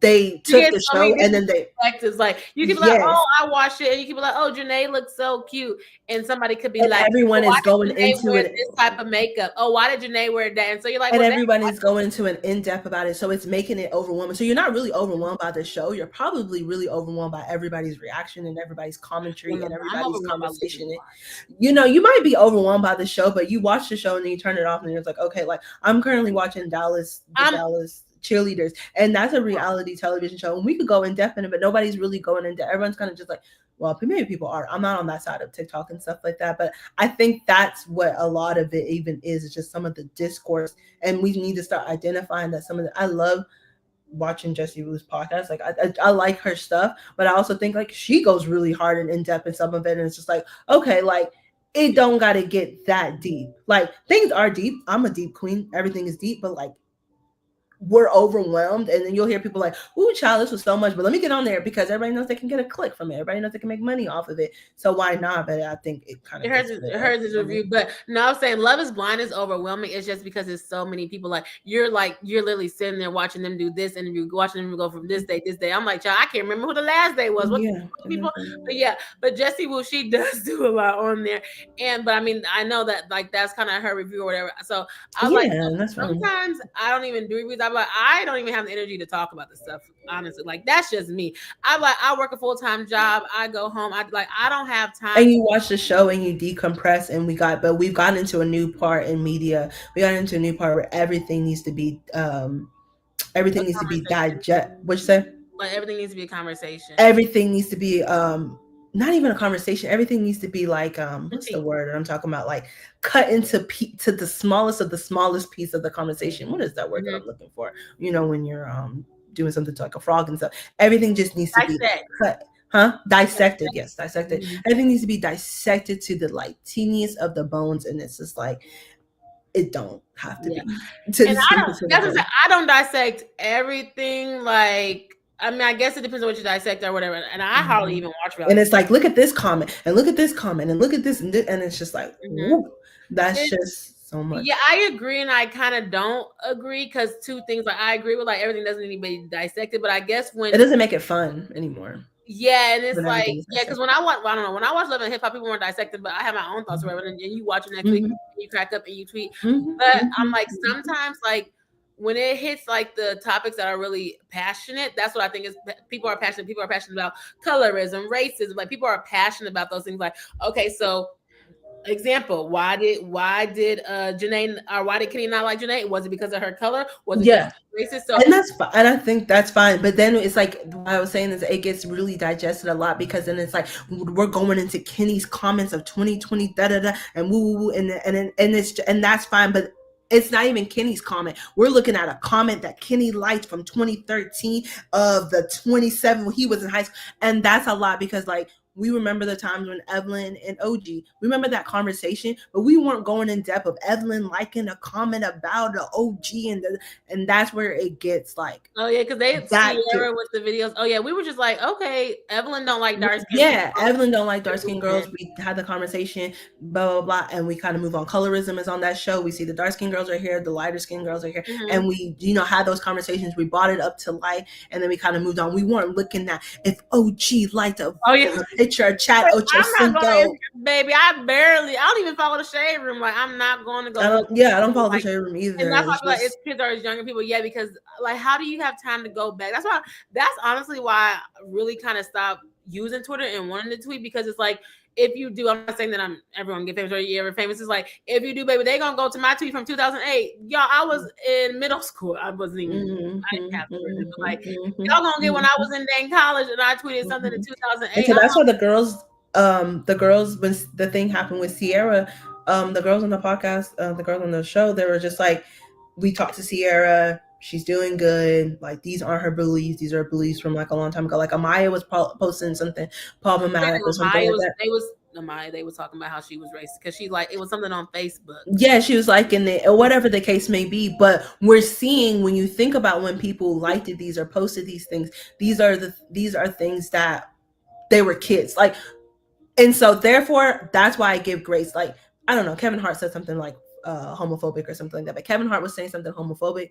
they took the show and then they perspectives. Like you can be like, oh, I watched it, and you can be like, oh, Janae looks so cute, and somebody could be like, everyone is going into it this type of makeup. Oh, why did Janae wear that? And so you're like, and everyone is going into an in-depth about it, so it's making it overwhelming. So you're not really overwhelmed by the show. You're probably really overwhelmed by everybody's reaction and everybody's commentary and everybody's conversation. You know, you might be overwhelmed by the show, but you watch the show and then you turn it off and it's like, okay, like I'm currently watching Dallas Cheerleaders, and that's a reality television show, and we could go in depth in it, but nobody's really going in depth. Everyone's kind of just like, well, maybe people are. I'm not on that side of TikTok and stuff like that, but I think that's what a lot of it even is just some of the discourse, and we need to start identifying that some of the, I love watching Jessie Wu's podcast. Like I like her stuff, but I also think like she goes really hard and in depth in some of it, and it's just like, okay, like it don't gotta get that deep. Like things are deep. I'm a deep queen. Everything is deep, but like we're overwhelmed, and then you'll hear people like, ooh, child, this was so much, but let me get on there because everybody knows they can get a click from it. Everybody knows they can make money off of it. So why not? But I think it kind of hers is review. But no, I'm saying Love Is Blind is overwhelming. It's just because there's so many people. Like you're literally sitting there watching them do this interview, watching them go from this day. I'm like, child, I can't remember who the last day was. What people? But Jessie Wu, she does do a lot on there. But I mean, I know that like that's kind of her review or whatever. So I was like, sometimes I don't even do reviews. I'm like, I don't even have the energy to talk about this stuff, honestly. Like that's just me. I work a full-time job. I go home. I don't have time. And you watch the show and you decompress, and we've gotten into a new part in media. We got into a new part where everything needs to be digest. What'd you say? Like everything needs to be a conversation. Everything needs to be not even a conversation. Everything needs to be like what's the word I'm talking about? Like cut into to the smallest of the smallest piece of the conversation. What is that word that I'm looking for? You know, when you're doing something to like a frog and stuff. Everything just needs to be cut. Dissected. Yes, dissected. Everything needs to be dissected to the like teeniest of the bones, and it's just like it don't have to Yeah. be to And speak to the that's what I'm saying, point. I don't dissect everything, like, I mean, I guess it depends on what you dissect or whatever, and I hardly Mhm. even watch And reality. it's like, look at this comment, and look at this comment, and look at this, and it's just like, Mhm. whoop, that's It's just so yeah, much. I agree and I kinda don't agree because 2 things, like, I agree with, like, everything doesn't need to be dissected, but I guess It when doesn't make it fun anymore yeah, and it's when like everything is yeah, because dissected. when I watch well, I don't know, when I watch Love and Hip Hop, people weren't dissected, but I have my own thoughts or whatever, and you watch it next week, Mhm, and you crack up and you tweet. mhm, But I'm mhm, like, mhm. sometimes, like, when it hits, like, the topics that are really passionate, that's what I think is people are passionate about colorism, racism, like, people are passionate about those things, like, okay, so example, why did Janae or why did Kenny not like Janae? Was it because of her color? Was it because Yeah, she's racist? So and that's fine. And I think that's fine. But then it's like what I was saying is it gets really digested a lot because then it's like we're going into Kenny's comments of 2020 da da da and woo woo woo and that's fine. But it's not even Kenny's comment. We're looking at a comment that Kenny liked from 2013 of the 27 when he was in high school, and that's a lot because like we remember the times when Evelyn and OG, remember that conversation, but we weren't going in depth of Evelyn liking a comment about the OG and that's where it gets like oh yeah, because they that Sierra with the videos. Oh yeah, we were just like, okay, Evelyn don't like dark skinned yeah, people. Evelyn don't like dark We're skinned moving. girls. We had the conversation, blah blah blah, and we kind of move on. Colorism is on that show. We see the dark skinned girls are here, the lighter skinned girls are here, and Mhm. we had those conversations. We brought it up to light, and then we kind of moved on. We weren't looking at if OG liked Oh yeah, a picture of Chad I'm not going, Ochocinco. baby. I don't even follow the shade room. Like I'm not going to go I look. don't. Yeah, I don't And, follow the like, shade room and either. that's why I It's feel like it's just kids or it's younger people. Yeah, because like, how do you have time to go back? That's honestly why I really kind of stopped using Twitter and wanting to tweet because it's like if you do, I'm not saying that I'm everyone get famous or you ever famous. It's like if you do, baby, they gonna go to my tweet from 2008. Y'all, I was in middle school. I wasn't even. mhm, I didn't have Twitter, but like mhm, y'all gonna get when I was mhm, in dang college and I tweeted something in mhm. And 2008. so that's why the girls when the thing happened with Sierra, the girls on the podcast, the girls on the show, they were just like, we talked to Sierra, she's doing good. Like these aren't her beliefs; these are beliefs from like a long time ago. Like Amaya was posting something problematic or something like that. They was talking about how she was racist because she like it was something on Facebook. Yeah, she was like in the or whatever the case may be. But we're seeing when you think about when people liked these or posted these things, these are things that they were kids. Like and so therefore that's why I give grace. Like I don't know, Kevin Hart said something like homophobic or something like that, but Kevin Hart was saying something homophobic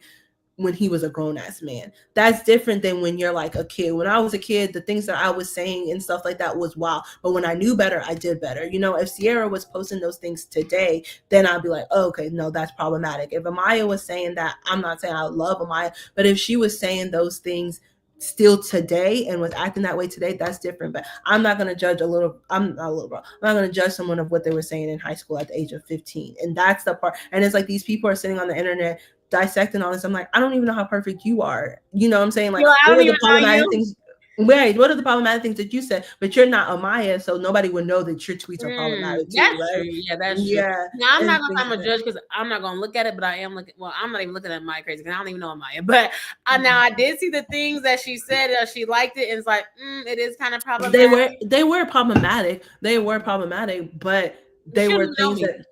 when he was a grown-ass man. That's different than when you're like a kid. When I was a kid, the things that I was saying and stuff like that was wow, but when I knew better, I did better. You know, if Sierra was posting those things today, then I'd be like, oh, okay, no, that's problematic. If Amaya was saying that, I'm not saying I love Amaya, but if she was saying those things still today and was acting that way today, that's different. But I'm not going to judge I'm not a little bro, I'm not going to judge someone of what they were saying in high school at the age of 15. And that's the part. And it's like these people are sitting on the internet dissecting all this. I'm like, I don't even know how perfect you are. You know what I'm saying? Like, You're like, I what don't are even the know problematic you. things? Right. What are the problematic things that you said? But you're not Amaya, so nobody would know that your tweets are problematic too, That's true. right? Yeah, that's true. Yeah. Now I'm not And gonna say things I'm like a that. judge because I'm not gonna look at it, but I am looking. Well, I'm not even looking at Maya crazy because I don't even know Maya. But now Mhm. I did see the things that she said. She liked it, and it's like it is kind of They problematic. were they were problematic. They were problematic, but they She were don't know things me. that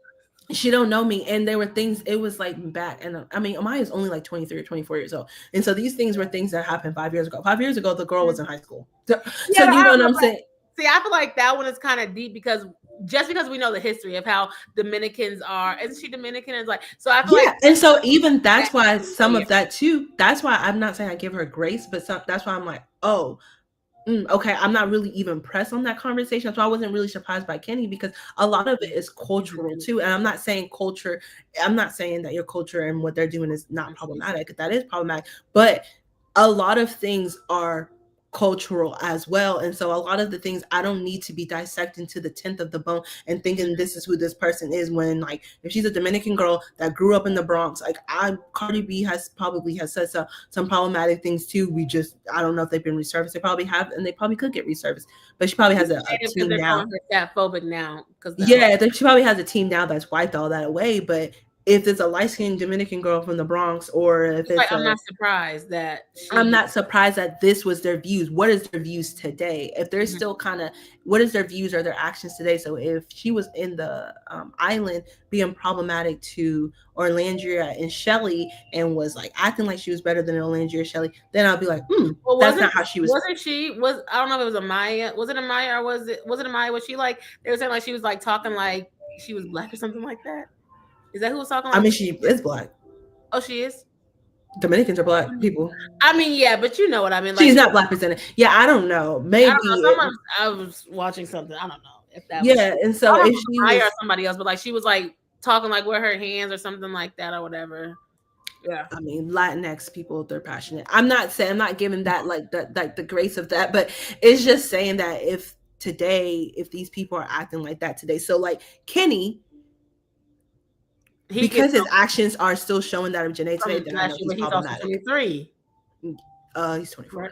she don't know me, and there were things it was like back and I mean Amaya is only like 23 or 24 years old, and so these things were things that happened 5 years ago. 5 years ago the girl was in high school, so Yeah, but you I know don't what know. I'm saying. See, I feel like that one is kind of deep because just because we know the history of how Dominicans are, isn't she Dominican? It's like so. I feel like Yeah, and so even that that's why is some of that too, that's why I'm not saying I give her grace, but that's why I'm like, oh, okay, I'm not really even pressed on that conversation. So I wasn't really surprised by Kenny because a lot of it is cultural too. And I'm not saying culture, I'm not saying that your culture and what they're doing is not problematic. That is problematic. But a lot of things are cultural as well. And so a lot of the things I don't need to be dissecting to the 10th of the bone and thinking this is who this person is when like if she's a Dominican girl that grew up in the Bronx, like Cardi B has said some problematic things too. We just I don't know if they've been resurfaced. They probably have and they probably could get resurfaced. But she probably has a because team they're now. calling her fat phobic now because the whole Yeah, she probably has a team now that's wiped all that away. But if it's a light skinned Dominican girl from the Bronx, or if It's like it's I'm a, not surprised that I'm she. not surprised that this was their views. What is their views today? If they're Mhm. still kind of, what is their views or their actions today? So if she was in the island being problematic to Orlandria and Shelly and was like acting like she was better than Orlandria and Shelly, then I'll be like, Well, that's not how she was. wasn't she was I don't know if it was a Maya. Was it a Maya or was it a Maya? Was she like they were saying like she was like talking like she was black or something like that? Is that who was talking I like mean, that? she is black. Oh, she is. Dominicans are black people. I mean, yeah, but you know what I mean. Like She's not black presented. Yeah, I don't know. I don't know. Maybe it, I was watching something. I don't know if that was. yeah. And I so don't know if if it was she Maya or was, somebody else, but like she was like talking like with her hands or something like that or whatever. Yeah. I mean, Latinx people, they're passionate. I'm not saying, I'm not giving that like the grace of that, but it's just saying that if today, if these people are acting like that today, so like Kenny, He gets because his actions are still showing that of Janae today, from then I last know year, he's but he's also problematic. 23. He's 24. Right?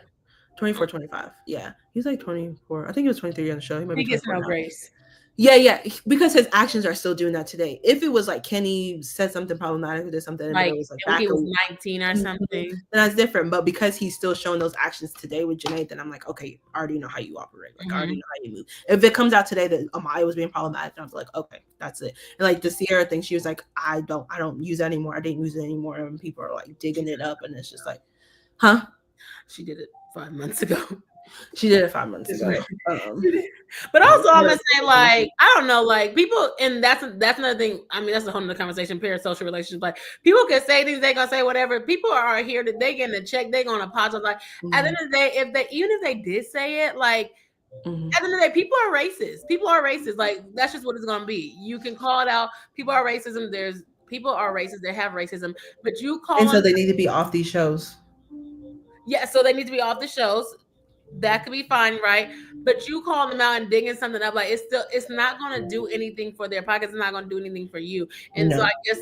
24, 25. Yeah. He's like 24. I think he was 23 on the show. He might be He gets 24 no now. grace. Yeah, yeah, because his actions are still doing that today. If it was like Kenny said something problematic or did something, but it Like was like when he back was a, 19 or then something. that's different. But because he's still showing those actions today with Janae, then I'm like, okay, I already know how you operate. Like, I already Hmm. know how you move. If it comes out today that Amaya was being problematic, I'm like, okay, that's it. And like the Sierra thing, she was like, I don't use it anymore. I didn't use it anymore. And people are like digging it up, and it's just like, huh? She did it 5 months ago. She did it 5 months ago. But also, I'm gonna But say like I don't know, like people, and that's another thing. I mean, that's a whole nother conversation. Parasocial relationships, like people can say things, they gonna say whatever. People are here that they getting a check, they gonna apologize. Like at the end of the day, if they even if they did say it, like mhm. at the end of the day, people are racist. People are racist. Like that's just what it's gonna be. You can call it out. People are racism. There's people are racist. They have racism, but you And calling so they need to be off these shows. yeah, so they need to be off the shows. That could be fine, right? But you calling them out and digging something up, like it's not going to do anything for their pockets. It's not going to do anything for you. And so I No. guess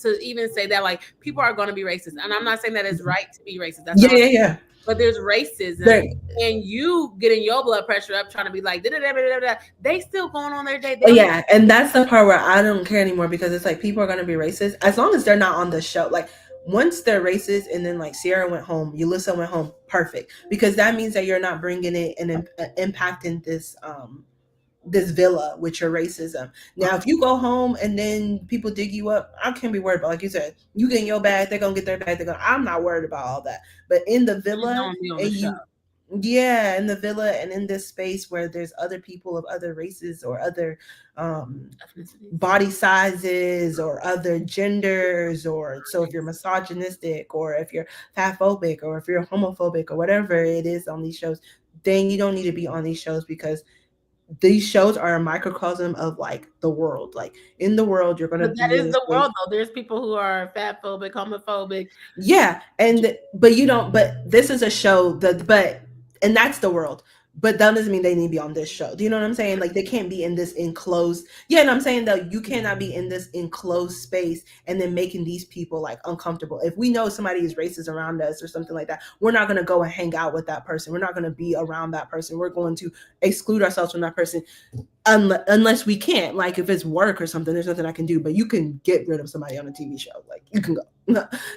to even say that, like people are going to be racist, and I'm not saying that it's right to be racist. That's Yeah, not. yeah, yeah. But there's racism, They, and you getting your blood pressure up, trying to be like, da-da-da-da-da-da. They still going on their day. They oh, don't. yeah, and that's the part where I don't care anymore because it's like people are gonna be racist as long as they're not on the show. Like once they're racist, and then like Sierra went home, Yulissa went home, perfect, because that means that you're not bringing it and impacting this villa with your racism. Now, if you go home and then people dig you up, I can't be worried about. Like you said, you get in your bag, they're gonna get their bag. They're gonna. I'm not worried about all that. But in the Just villa, don't be on the and show. you, yeah, in the villa and in this space where there's other people of other races or other Ethnicities. body sizes or other genders, or so if you're misogynistic or if you're fatphobic or if you're homophobic or whatever it is on these shows, then you don't need to be on these shows because these shows are a microcosm of like the world. Like in the world, you're gonna But that be in is a the space. world, though. There's people who are fat phobic, homophobic. Yeah, and but you don't. But this is a show that, but and that's the world. But that doesn't mean they need to be on this show. Do you know what I'm saying? Like they can't be in this enclosed. Yeah, and I'm saying that you cannot be in this enclosed space and then making these people like uncomfortable. If we know somebody is racist around us or something like that, we're not gonna go and hang out with that person. We're not gonna be around that person. We're going to exclude ourselves from that person unless we can't, like if it's work or something, there's nothing I can do, but you can get rid of somebody on a TV show, like you can go.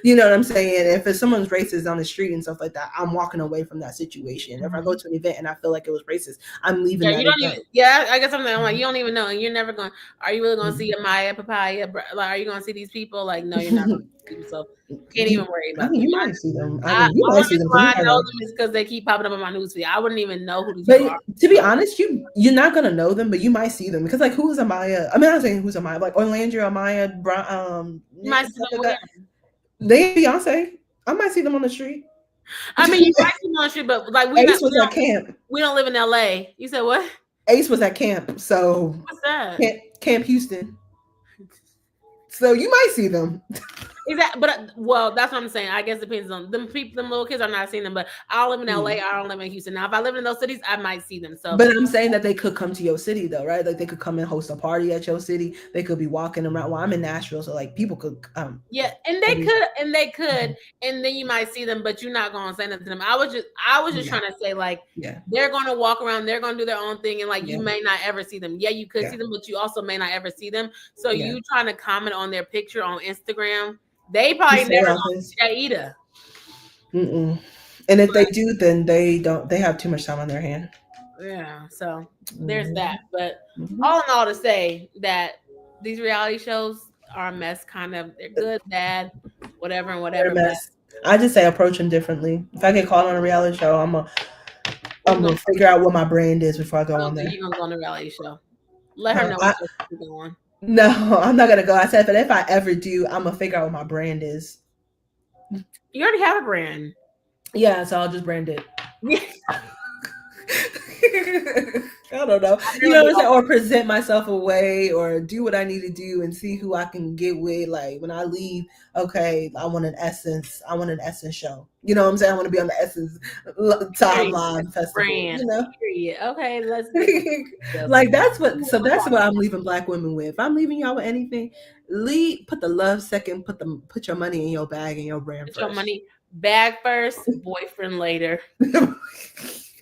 You know what I'm saying? If it's someone's racist on the street and stuff like that, I'm walking away from that situation. If I go to an event and I feel like it was racist, I'm leaving Yeah, that you don't event. even. Yeah, I guess I'm like you don't even know, and you're never going. Are you really going to see a Maya Papaya? Like, are you going to see these people? Like, no, you're not going to see them. So can't even worry I about mean them. you might see them. I I mean you might only see them reason because why you I might know know. them is because they keep popping up on my newsfeed. I wouldn't even know who these But people are. to be So honest, you're not gonna know them, but you might see them because like who is Amaya? I mean, I'm not saying who's Amaya, like Orlando, Amaya, you might see them where? they Beyonce. I might see them on the street. I mean, you might see them on the street, but like we not Ace was at camp. we don't live in LA. You said what? Ace was at camp, so What's that? Camp Houston. So you might see them. Exactly, but well, that's what I'm saying. I guess it depends on them people. Them little kids are not seeing them, but I don't live in LA. Mm. I don't live in Houston. Now, if I live in those cities, I might see them. So But I'm saying that they could come to your city though, right? Like they could come and host a party at your city. They could be walking around. Well, I'm in Nashville, so like people could yeah, and they every could, and they Mhm. could, and then you might see them, but you're not gonna say nothing to them. I was just Yeah, trying to say like yeah, they're gonna walk around, they're gonna do their own thing, and like you yeah, may not ever see them. Yeah, you could yeah, see them, but you also may not ever see them. So yeah. you trying to comment on their picture on Instagram, they You probably say never all gonna this. see that either. Mm-mm. And if they do, then they don't. They have too much time on their hand. Yeah, so there's that. Hmm. But Hmm. all in all, to say that these reality shows are a mess. Kind of, they're good, bad, whatever, and They're whatever. a But mess. I just say approach them differently. If I get called on a reality show, you I'm gonna gonna figure out what my brand is before I go on so there. you're gonna go on a reality show. Let her Huh? know what show you're going. No, I'm not gonna go. I said, but if I ever do, I'm gonna figure out what my brand is. You already have a brand. Yeah, so I'll just brand it. Yeah, I don't know. I You know know what you I'm saying? Or present myself away or do what I need to do and see who I can get with. Like when I leave, okay, I want an Essence show. You know what I'm saying? I want to be on the Essence period. timeline festival, Brand. you know? Period. Okay, let's get the details. Like that's what We'll so that's talk what I'm leaving black women with. If I'm leaving y'all with anything, leave put the love second, put your money in your bag and your brand Put your first. money bag first, boyfriend later.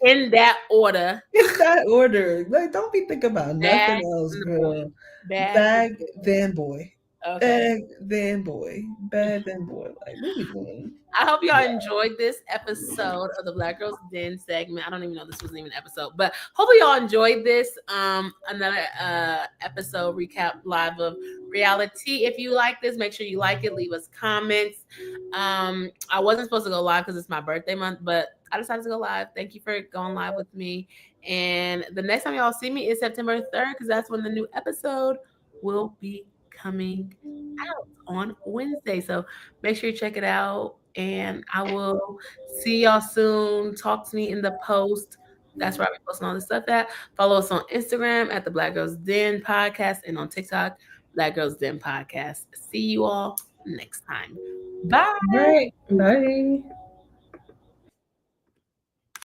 In that order. In that order. Like, don't be thinking about nothing Bag else, and the boy. girl. Bag. Bag, then boy. Okay. Bag, then boy. Bag, then boy. Like, what we doing? I hope y'all Yeah. enjoyed this episode of the Black Girls Den segment. I don't even know this wasn't even an episode, but hopefully y'all enjoyed this. Another episode recap live of reality. If you like this, make sure you like it, leave us comments. I wasn't supposed to go live because it's my birthday month, but I decided to go live. Thank you for going live with me. And the next time y'all see me is September 3rd, because that's when the new episode will be coming out on Wednesday. So make sure you check it out. And I will see y'all soon. Talk to me in the post. That's where I'll be posting all this stuff at. Follow us on Instagram at the Black Girls Den Podcast and on TikTok, Black Girls Den Podcast. See you all next time. Bye. Right. Bye.